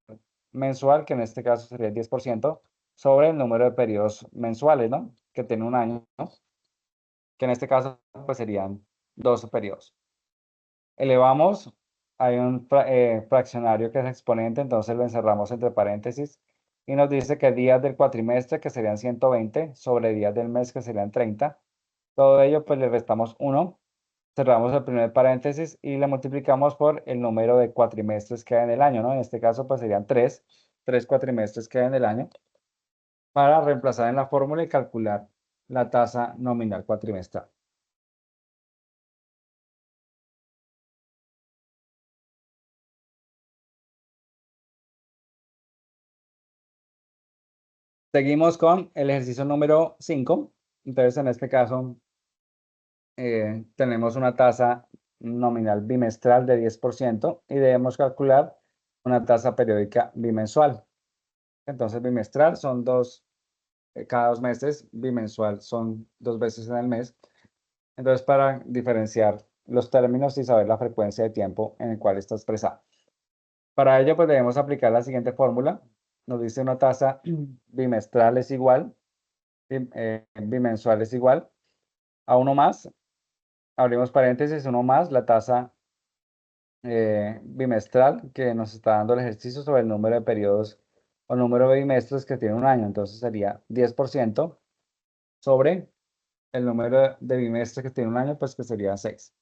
mensual, que en este caso sería el 10%, sobre el número de periodos mensuales, ¿no? Que tiene un año, ¿no? Que en este caso pues serían 12 periodos. Elevamos, hay un fraccionario que es exponente, entonces lo encerramos entre paréntesis y nos dice que días del cuatrimestre, que serían 120, sobre días del mes, que serían 30. Todo ello pues le restamos 1, cerramos el primer paréntesis y le multiplicamos por el número de cuatrimestres que hay en el año, ¿no? En este caso pues serían 3 cuatrimestres que hay en el año, para reemplazar en la fórmula y calcular la tasa nominal cuatrimestral. Seguimos con el ejercicio número 5. Entonces, en este caso, tenemos una tasa nominal bimestral de 10% y debemos calcular una tasa periódica bimensual. Entonces, bimestral son cada 2 meses, bimensual son 2 veces en el mes. Entonces, para diferenciar los términos y saber la frecuencia de tiempo en el cual está expresada. Para ello, pues debemos aplicar la siguiente fórmula. Nos dice una tasa bimestral es igual, bimensual es igual a uno más, abrimos paréntesis, uno más la tasa bimestral que nos está dando el ejercicio sobre el número de periodos o número de bimestres que tiene un año. Entonces sería 10% sobre el número de bimestres que tiene un año, pues que sería 6.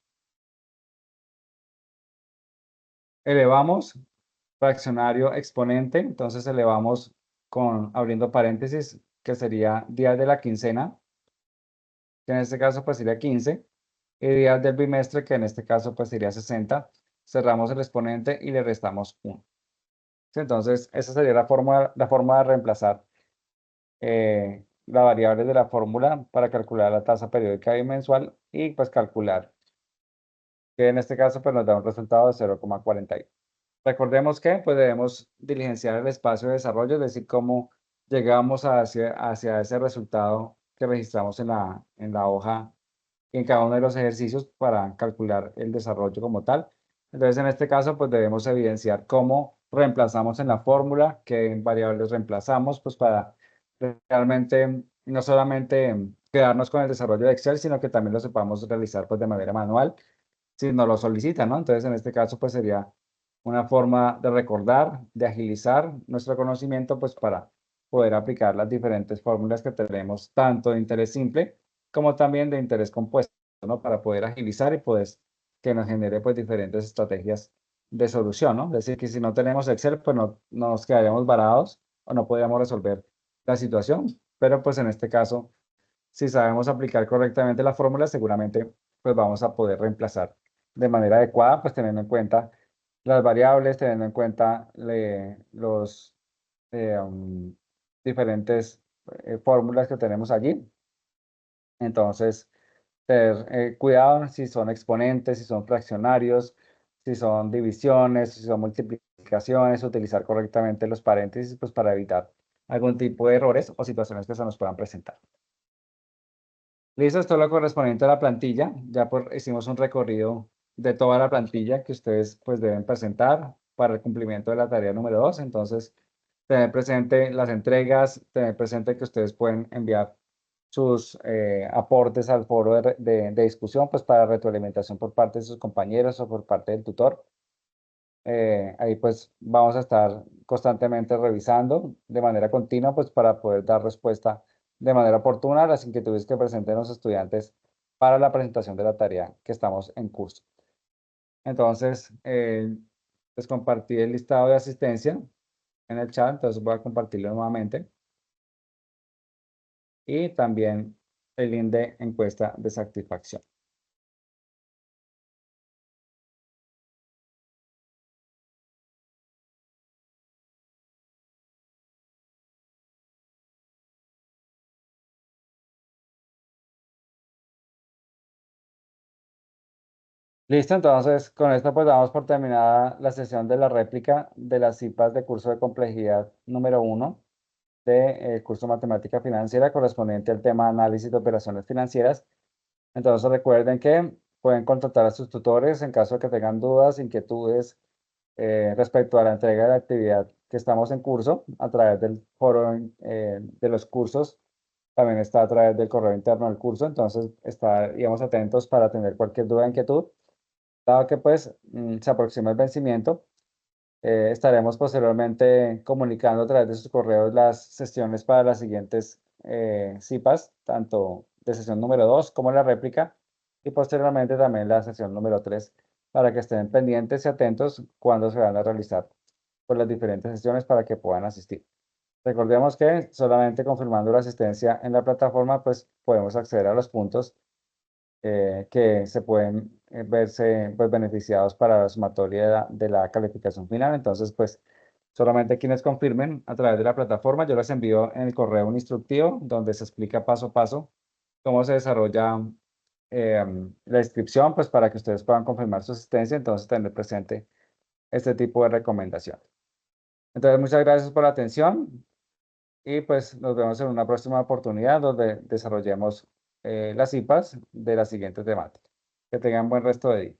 Elevamos fraccionario exponente, entonces elevamos con abriendo paréntesis, que sería días de la quincena, que en este caso pues sería 15, y días del bimestre, que en este caso pues sería 60. Cerramos el exponente y le restamos 1. Entonces, esa sería la forma de reemplazar la variable de la fórmula para calcular la tasa periódica bimensual y pues calcular, que en este caso pues nos da un resultado de 0,41. Recordemos que pues debemos diligenciar el espacio de desarrollo, es decir, cómo llegamos hacia ese resultado que registramos en la hoja y en cada uno de los ejercicios para calcular el desarrollo como tal. Entonces, en este caso, pues debemos evidenciar cómo reemplazamos en la fórmula, qué variables reemplazamos, pues para realmente no solamente quedarnos con el desarrollo de Excel, sino que también lo sepamos realizar pues de manera manual, si nos lo solicitan, ¿no? Entonces, en este caso, pues sería una forma de recordar, de agilizar nuestro conocimiento, pues para poder aplicar las diferentes fórmulas que tenemos, tanto de interés simple como también de interés compuesto, ¿no? Para poder agilizar y pues que nos genere pues diferentes estrategias de solución, ¿no? Es decir, que si no tenemos Excel, pues no nos quedaríamos varados o no podríamos resolver la situación. Pero pues en este caso, si sabemos aplicar correctamente la fórmula, seguramente pues vamos a poder reemplazar de manera adecuada, pues teniendo en cuenta las variables, teniendo en cuenta los diferentes fórmulas que tenemos allí. Entonces, tener cuidado si son exponentes, si son fraccionarios, si son divisiones, si son multiplicaciones, utilizar correctamente los paréntesis, pues para evitar algún tipo de errores o situaciones que se nos puedan presentar. Listo, esto es lo correspondiente a la plantilla. Ya hicimos un recorrido de toda la plantilla que ustedes pues deben presentar para el cumplimiento de la tarea número 2. Entonces, tener presente las entregas, tener presente que ustedes pueden enviar sus aportes al foro de discusión pues para retroalimentación por parte de sus compañeros o por parte del tutor. Ahí pues vamos a estar constantemente revisando de manera continua pues para poder dar respuesta de manera oportuna a las inquietudes que presenten los estudiantes para la presentación de la tarea que estamos en curso. Entonces, les compartí el listado de asistencia en el chat, entonces voy a compartirlo nuevamente y también el link de encuesta de satisfacción. Listo, entonces con esto pues damos por terminada la sesión de la réplica de las CIPAs de curso de complejidad número 1 de curso Matemática Financiera correspondiente al tema Análisis de Operaciones Financieras. Entonces recuerden que pueden contactar a sus tutores en caso de que tengan dudas, inquietudes respecto a la entrega de la actividad que estamos en curso a través del foro de los cursos. También está a través del correo interno del curso, entonces estaríamos atentos para tener cualquier duda, inquietud. Dado que pues se aproxima el vencimiento, estaremos posteriormente comunicando a través de sus correos las sesiones para las siguientes CIPAs, tanto de sesión número 2 como la réplica, y posteriormente también la sesión número 3, para que estén pendientes y atentos cuando se van a realizar por las diferentes sesiones para que puedan asistir. Recordemos que solamente confirmando la asistencia en la plataforma, pues podemos acceder a los puntos que se pueden verse pues, beneficiados para la sumatoria de la calificación final. Entonces, pues solamente quienes confirmen a través de la plataforma, yo les envío en el correo un instructivo donde se explica paso a paso cómo se desarrolla la inscripción, pues para que ustedes puedan confirmar su asistencia, entonces tener presente este tipo de recomendación. Entonces, muchas gracias por la atención y pues nos vemos en una próxima oportunidad donde desarrollemos las IPAs de la siguiente temática. Que tengan buen resto de día.